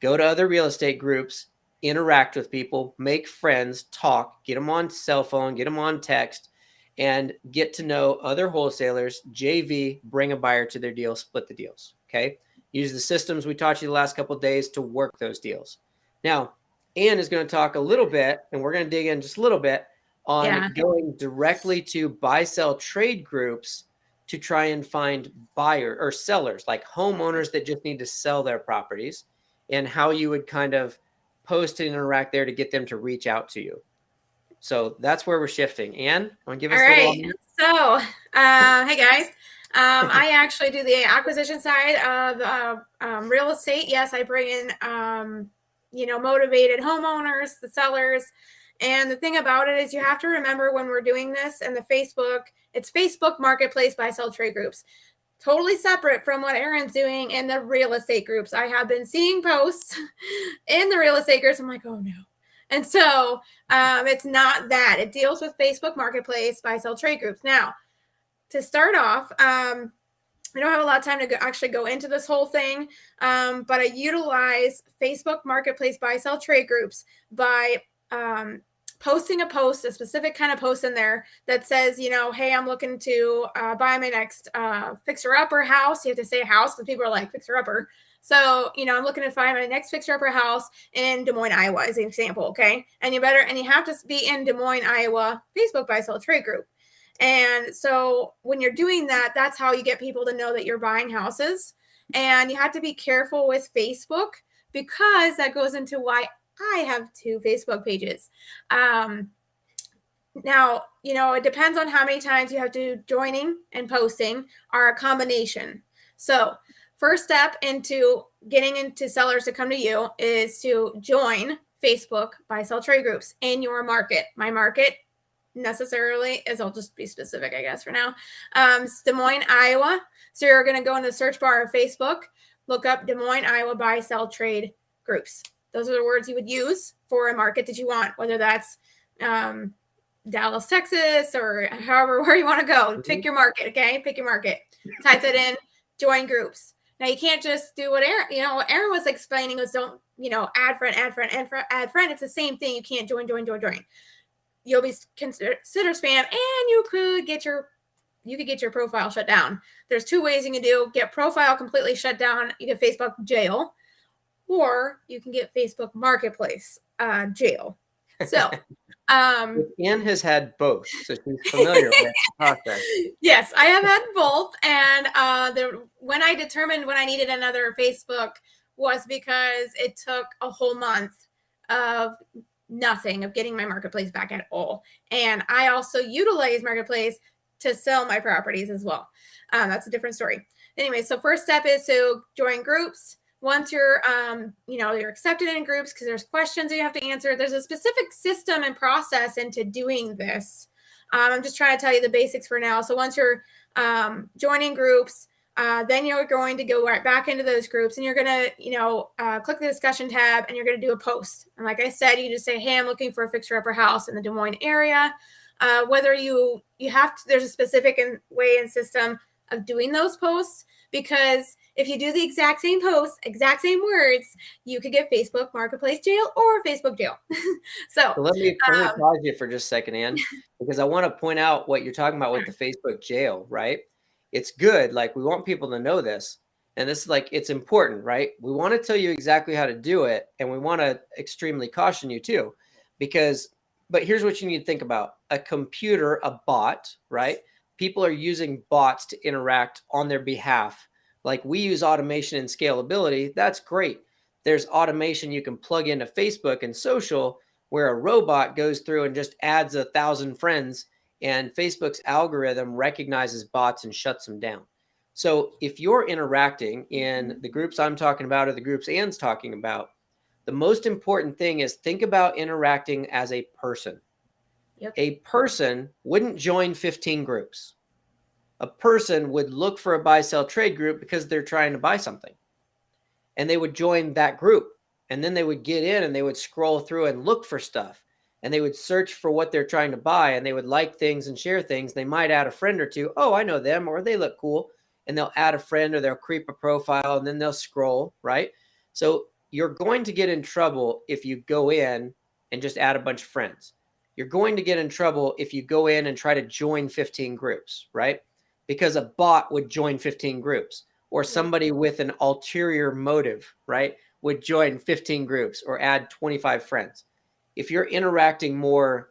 Go to other real estate groups, interact with people, make friends, talk, get them on cell phone, get them on text, and get to know other wholesalers, JV, bring a buyer to their deal, split the deals, okay? Use the systems we taught you the last couple of days to work those deals. Now, Anne is going to talk a little bit, and we're going to dig in just a little bit on going directly to buy-sell trade groups to try and find buyer or sellers, like homeowners that just need to sell their properties, and how you would kind of post and interact there to get them to reach out to you. So that's where we're shifting. Anne, want to give us a little? So, hey guys. I actually do the acquisition side of real estate. Yes, I bring in, motivated homeowners, the sellers. And the thing about it is you have to remember when we're doing this and it's Facebook Marketplace buy sell trade groups. Totally separate from what Erin's doing in the real estate groups. I have been seeing posts in the real estate groups. I'm like, oh no. And so it's not that. It deals with Facebook Marketplace buy sell trade groups. Now, to start off, I don't have a lot of time to actually go into this whole thing, but I utilize Facebook Marketplace buy sell trade groups by posting a specific kind of post in there that says, hey, I'm looking to buy my next fixer-upper house. You have to say house because people are like fixer-upper. So, I'm looking to find my next fixer-upper house in Des Moines, Iowa, as an example, okay? And you have to be in Des Moines, Iowa, Facebook buy sell trade group. And so when you're doing that, that's how you get people to know that you're buying houses. And you have to be careful with Facebook because that goes into why I have 2 Facebook pages. Now, it depends on how many times you have to joining and posting are a combination. So first step into getting into sellers to come to you is to join Facebook buy sell trade groups in your market. My market necessarily is, I'll just be specific, I guess, for now. It's Des Moines, Iowa. So you're going to go in the search bar of Facebook, look up Des Moines, Iowa buy sell trade groups. Those are the words you would use for a market that you want, whether that's Dallas, Texas, or where you want to go. Pick your market, okay? Pick your market. Type that in, join groups. Now, you can't just do what Erin was explaining was don't, add friend. It's the same thing. You can't join. You'll be considered spam, and you could get your profile shut down. There's 2 ways you can get profile completely shut down. You get Facebook jail, or you can get Facebook Marketplace jail. So, Ann has had both, so she's familiar with the process. Yes, I have had both, and when I determined when I needed another Facebook was because it took a whole month of nothing of getting my marketplace back at all. And I also utilize marketplace to sell my properties as well. That's a different story. Anyway, so first step is to join groups. Once you're you're accepted in groups, because there's questions that you have to answer. There's a specific system and process into doing this. I'm just trying to tell you the basics for now. So once you're joining groups, then you're going to go right back into those groups, and you're going to, click the discussion tab, and you're going to do a post. And like I said, you just say, hey, I'm looking for a fixer-upper house in the Des Moines area. Whether you have to, there's a specific way and system of doing those posts, because if you do the exact same posts, exact same words, you could get Facebook Marketplace jail or Facebook jail. So let me pause you for just a second, Ann, because I want to point out what you're talking about with the Facebook jail, right? It's good. Like, we want people to know this. And this is it's important, right? We want to tell you exactly how to do it. And we want to extremely caution you too, but here's what you need to think about. A computer, a bot, right? People are using bots to interact on their behalf. Like, we use automation and scalability. That's great. There's automation you can plug into Facebook and social where a robot goes through and just adds 1,000 friends, and Facebook's algorithm recognizes bots and shuts them down. So if you're interacting in the groups I'm talking about or the groups Ann's talking about, the most important thing is think about interacting as a person. Yep. A person wouldn't join 15 groups. A person would look for a buy, sell, trade group because they're trying to buy something. And they would join that group. And then they would get in and they would scroll through and look for stuff. And they would search for what they're trying to buy. And they would like things and share things. They might add a friend or two. Oh, I know them, or they look cool. And they'll add a friend, or they'll creep a profile, and then they'll scroll, right? So you're going to get in trouble if you go in and just add a bunch of friends. You're going to get in trouble if you go in and try to join 15 groups, right? Because a bot would join 15 groups, or somebody with an ulterior motive, right, would join 15 groups or add 25 friends. If you're interacting more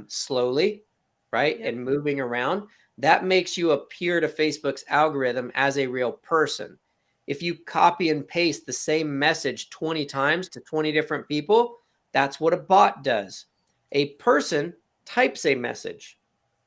slowly, right, and moving around, that makes you appear to Facebook's algorithm as a real person. If you copy and paste the same message 20 times to 20 different people, that's what a bot does. A person types a message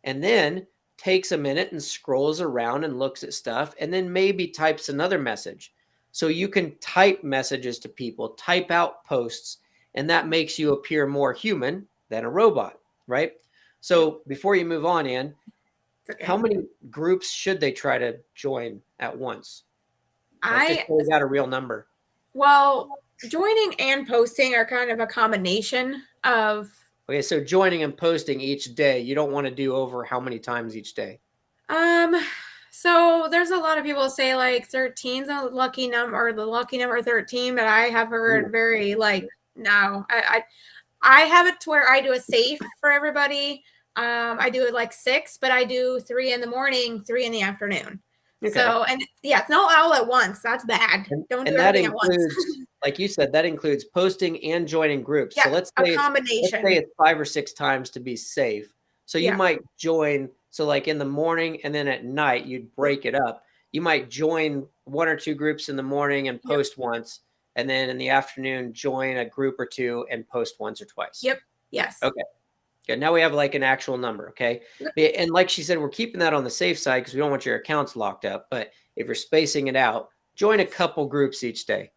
and then takes a minute and scrolls around and looks at stuff and then maybe types another message. So you can type messages to people, type out posts, and that makes you appear more human than a robot, right? So before you move on, Ann, Okay. how many groups should they try to join at once? Like just I so we got a real number. Well, joining and posting are kind of a combination of. Okay, so joining and posting each day, you don't want to do over how many times each day? So there's a lot of people say like 13's a lucky number, or the lucky number 13, but I have heard very like, no, I have it to where I do a safe for everybody. I do it like 6, but I do 3 in the morning, 3 in the afternoon. Okay. So, and yeah, it's not all at once. That's bad. Don't do everything at once. Like you said, that includes posting and joining groups. Yeah, so let's say a combination. Let's say it's 5 or 6 times to be safe. So you might join. So like in the morning and then at night, you'd break it up. You might join 1 or 2 groups in the morning and post once. And then in the afternoon, join a group or 2 and post once or twice. Yep. Yes. Okay. Good. Now we have like an actual number. Okay. And like she said, we're keeping that on the safe side because we don't want your accounts locked up. But if you're spacing it out, join a couple groups each day,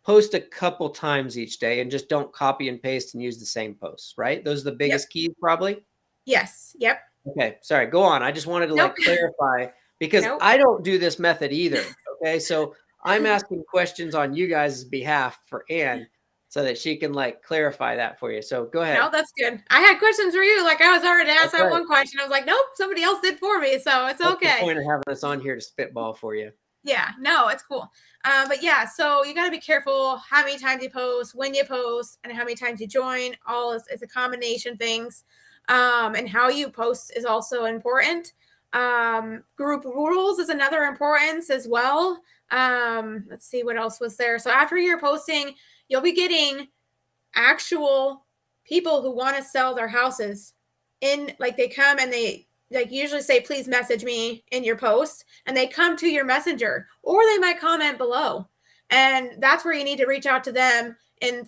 post a couple times each day, and just don't copy and paste and use the same posts, right? Those are the biggest keys probably. Yes. Yep. Okay. Sorry. Go on. I just wanted to like clarify because I don't do this method either. Okay. So I'm asking questions on you guys' behalf for Ann, so that she can like clarify that for you. So go ahead. No, that's good. I had questions for you. Like I was already asked that one question. I was like, nope, somebody else did for me. So it's okay. That's the point of having us on here to spitball for you. Yeah, no, it's cool. But yeah, so you got to be careful how many times you post, when you post, and how many times you join. All is a combination things. And how you post is also important. Group rules is another importance as well. Let's see what else was there. So after you're posting, you'll be getting actual people who want to sell their houses in, like they come and they like usually say, please message me in your post, and they come to your messenger, or they might comment below. And that's where you need to reach out to them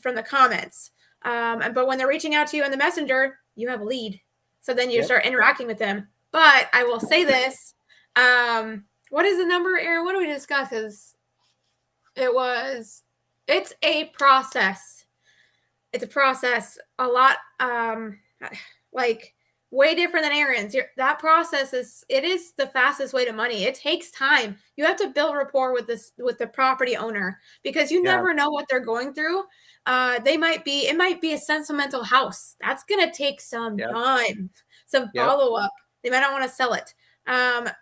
from the comments. But when they're reaching out to you in the messenger, you have a lead. So then you start interacting with them. But I will say this, what is the number, Aaron? What do we discuss? Because it's a process. It's a process a lot, like way different than Aaron's. That process is the fastest way to money. It takes time. You have to build rapport with the property owner, because you never know what they're going through. It might be a sentimental house. That's going to take some time, some follow-up. They might not want to sell it.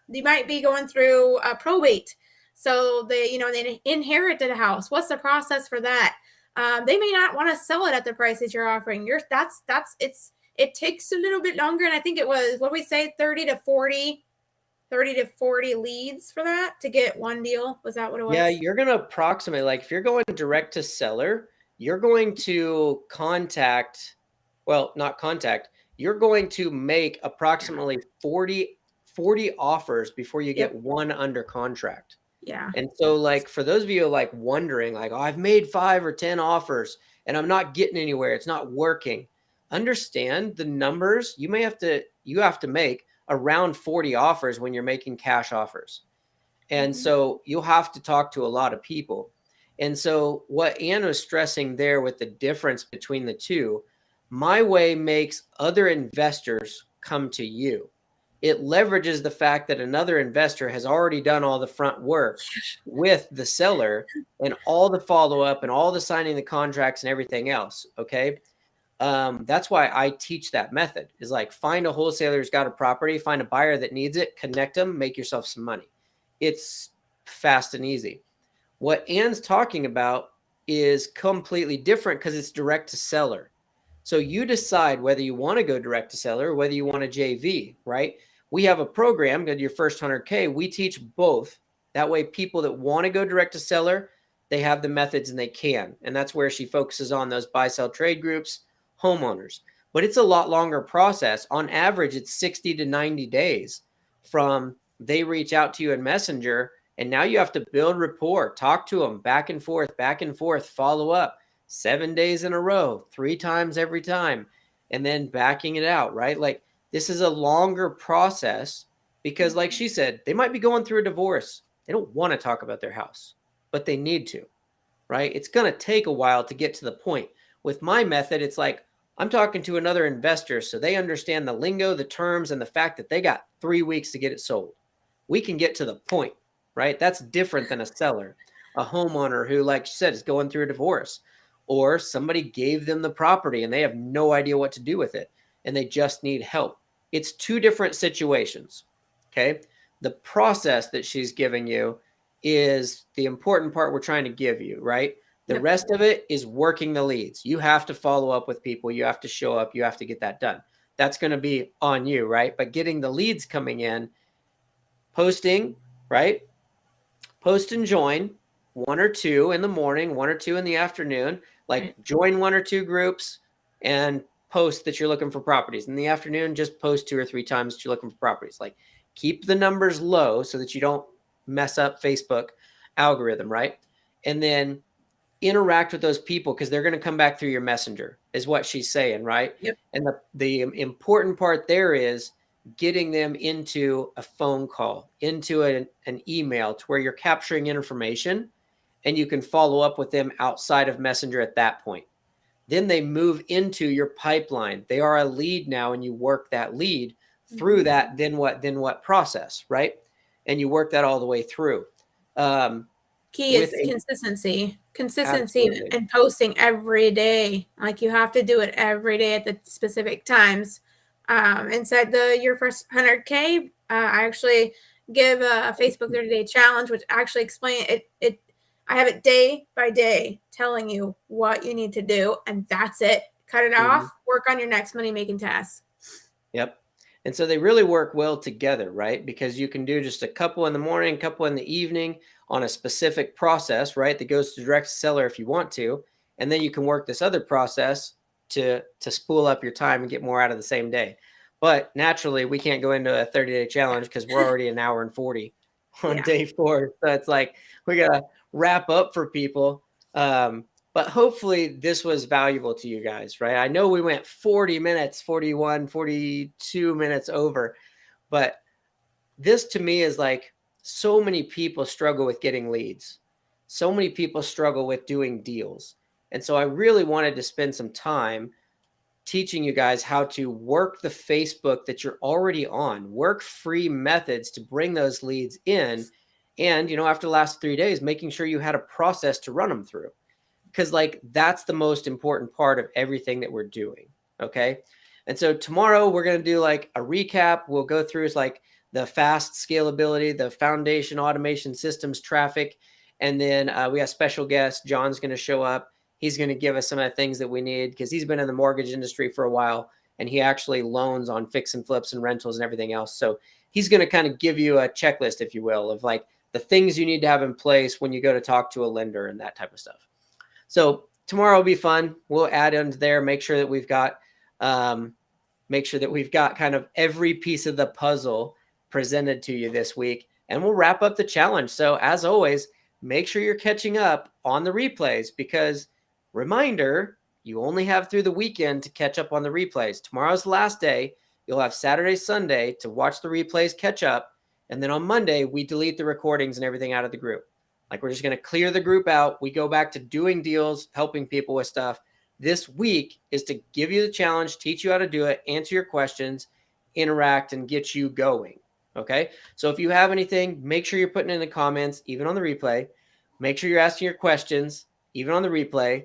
They might be going through a probate. So they inherited a house. What's the process for that? They may not want to sell it at the prices you're offering. It takes a little bit longer. And I think it was, what do we say, 30 to 40 leads for that to get one deal. Was that what it was? Yeah, you're going to approximate, like if you're going direct to seller, you're going to you're going to make approximately 40 offers before you get one under contract. Yeah. And so like for those of you like wondering like, oh, I've made 5 or 10 offers and I'm not getting anywhere, it's not working. Understand the numbers. You have to make around 40 offers when you're making cash offers. And so you'll have to talk to a lot of people. And so what Ann was stressing there with the difference between the two, My Way makes other investors come to you. It leverages the fact that another investor has already done all the front work with the seller and all the follow-up and all the signing the contracts and everything else. Okay. That's why I teach that method, is like find a wholesaler who's got a property, find a buyer that needs it, connect them, make yourself some money. It's fast and easy. What Ann's talking about is completely different because it's direct to seller. So you decide whether you want to go direct to seller or whether you want a JV, right? We have a program, Go to Your First 100K. We teach both. That way people that want to go direct to seller, they have the methods and they can. And that's where she focuses on those buy, sell, trade groups, homeowners. But it's a lot longer process. On average, it's 60 to 90 days from they reach out to you in Messenger, and now you have to build rapport, talk to them back and forth, follow up 7 days in a row, 3 times every time, and then backing it out, right? Like this is a longer process because like she said, they might be going through a divorce. They don't want to talk about their house, but they need to, right? It's going to take a while to get to the point. With my method, it's like I'm talking to another investor so they understand the lingo, the terms, and the fact that they got 3 weeks to get it sold. We can get to the point, right? That's different than a seller, a homeowner who, like you said, is going through a divorce, or somebody gave them the property and they have no idea what to do with it and they just need help. It's two different situations, okay? The process that she's giving you is the important part we're trying to give you, right? The rest of it is working the leads. You have to follow up with people. You have to show up. You have to get that done. That's going to be on you, right? But getting the leads coming in, posting, right? Post and join 1 or 2 in the morning, 1 or 2 in the afternoon. Like join 1 or 2 groups and post that you're looking for properties. In the afternoon, just post 2 or 3 times that you're looking for properties. Like keep the numbers low so that you don't mess up Facebook algorithm, right? And then interact with those people because they're going to come back through your messenger is what she's saying, right? Yep. And the important part there is getting them into a phone call, into an email to where you're capturing information and you can follow up with them outside of messenger at that point. Then they move into your pipeline. They are a lead now and you work that lead through that then what process, right? And you work that all the way through. Key is consistency and posting every day. Like you have to do it every day at the specific times. Inside your first 100K, I actually give a Facebook 30-day challenge, which actually explain it. I have it day by day telling you what you need to do, and that's it. Cut it off, work on your next money-making task. Yep. And so they really work well together, right? Because you can do just a couple in the morning, a couple in the evening on a specific process, right? That goes to direct seller if you want to. And then you can work this other process to spool up your time and get more out of the same day. But naturally, we can't go into a 30-day challenge because we're already an hour and 40 on day 4. So it's like we got to wrap up for people. But hopefully this was valuable to you guys, right? I know we went 40 minutes, 41, 42 minutes over, but this to me is like so many people struggle with getting leads. So many people struggle with doing deals. And so I really wanted to spend some time teaching you guys how to work the Facebook that you're already on, work free methods to bring those leads in. And, after the last 3 days, making sure you had a process to run them through. Because like that's the most important part of everything that we're doing. Okay. And so tomorrow we're going to do like a recap. We'll go through like the fast scalability, the foundation, automation systems, traffic. And then we have special guest. John's going to show up. He's going to give us some of the things that we need because he's been in the mortgage industry for a while and he actually loans on fix and flips and rentals and everything else. So he's going to kind of give you a checklist, if you will, of like the things you need to have in place when you go to talk to a lender and that type of stuff. So tomorrow will be fun. We'll add into there, make sure that we've got kind of every piece of the puzzle presented to you this week, and we'll wrap up the challenge. So as always, make sure you're catching up on the replays because reminder, you only have through the weekend to catch up on the replays. Tomorrow's the last day. You'll have Saturday, Sunday to watch the replays, catch up. And then on Monday, we delete the recordings and everything out of the group. Like we're just going to clear the group out. We go back to doing deals, helping people with stuff. This week is to give you the challenge, teach you how to do it, answer your questions, interact, and get you going. Okay. So if you have anything, make sure you're putting it in the comments, even on the replay. Make sure you're asking your questions, even on the replay.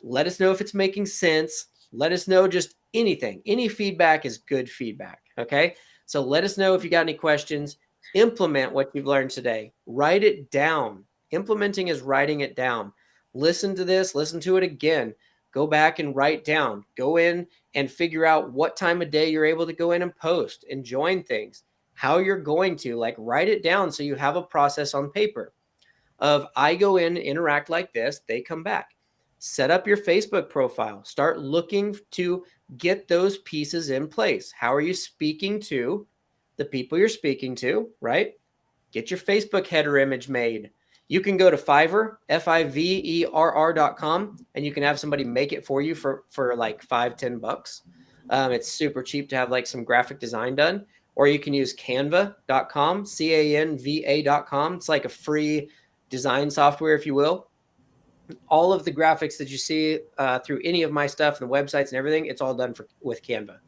Let us know if it's making sense. Let us know just anything. Any feedback is good feedback. Okay. So let us know if you got any questions. Implement what you've learned today. Write it down. Implementing is writing it down. Listen to this, listen to it again. Go back and write down. Go in and figure out what time of day you're able to go in and post and join things. How you're going to, like, write it down so you have a process on paper of I go in, interact like this, they come back. Set up your Facebook profile. Start looking to get those pieces in place. How are you speaking to the people you're speaking to, right? Get your Facebook header image made. You can go to Fiverr, Fiverr.com, and you can have somebody make it for you for like $5-10. It's super cheap to have like some graphic design done. or you can use canva.com, canva.com. It's like a free design software, if you will. All of the graphics that you see through any of my stuff and the websites and everything, it's all done with Canva.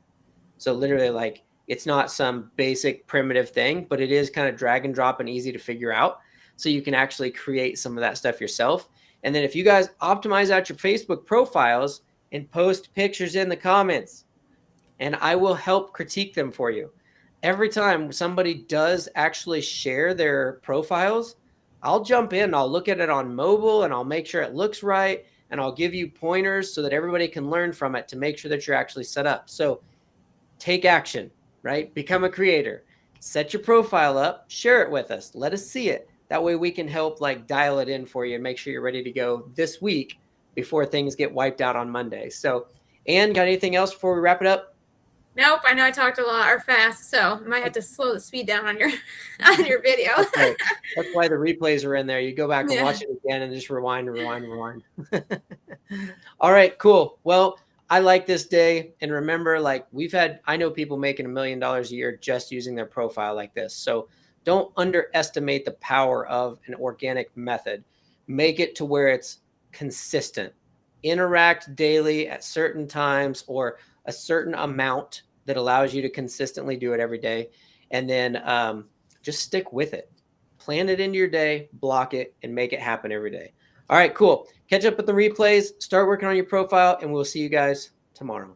So literally, like, it's not some basic primitive thing, but it is kind of drag and drop and easy to figure out. So you can actually create some of that stuff yourself. And then if you guys optimize out your Facebook profiles and post pictures in the comments, and I will help critique them for you. Every time somebody does actually share their profiles, I'll jump in, I'll look at it on mobile, and I'll make sure it looks right. And I'll give you pointers so that everybody can learn from it to make sure that you're actually set up. So take action, right? Become a creator. Set your profile up, share it with us. Let us see it. That way we can help like dial it in for you and make sure you're ready to go this week before things get wiped out on Monday. So, Ann, got anything else before we wrap it up? Nope, I know I talked a lot or fast, so I might have to slow the speed down on your on your video. Okay. That's why the replays are in there. You go back and watch it again and just rewind. All right, cool. Well, I like this day. And remember, like I know people making $1 million a year just using their profile like this. So don't underestimate the power of an organic method. Make it to where it's consistent. Interact daily at certain times or a certain amount that allows you to consistently do it every day. And then just stick with it. Plan it into your day, block it, and make it happen every day. All right, cool. Catch up with the replays, start working on your profile, and we'll see you guys tomorrow.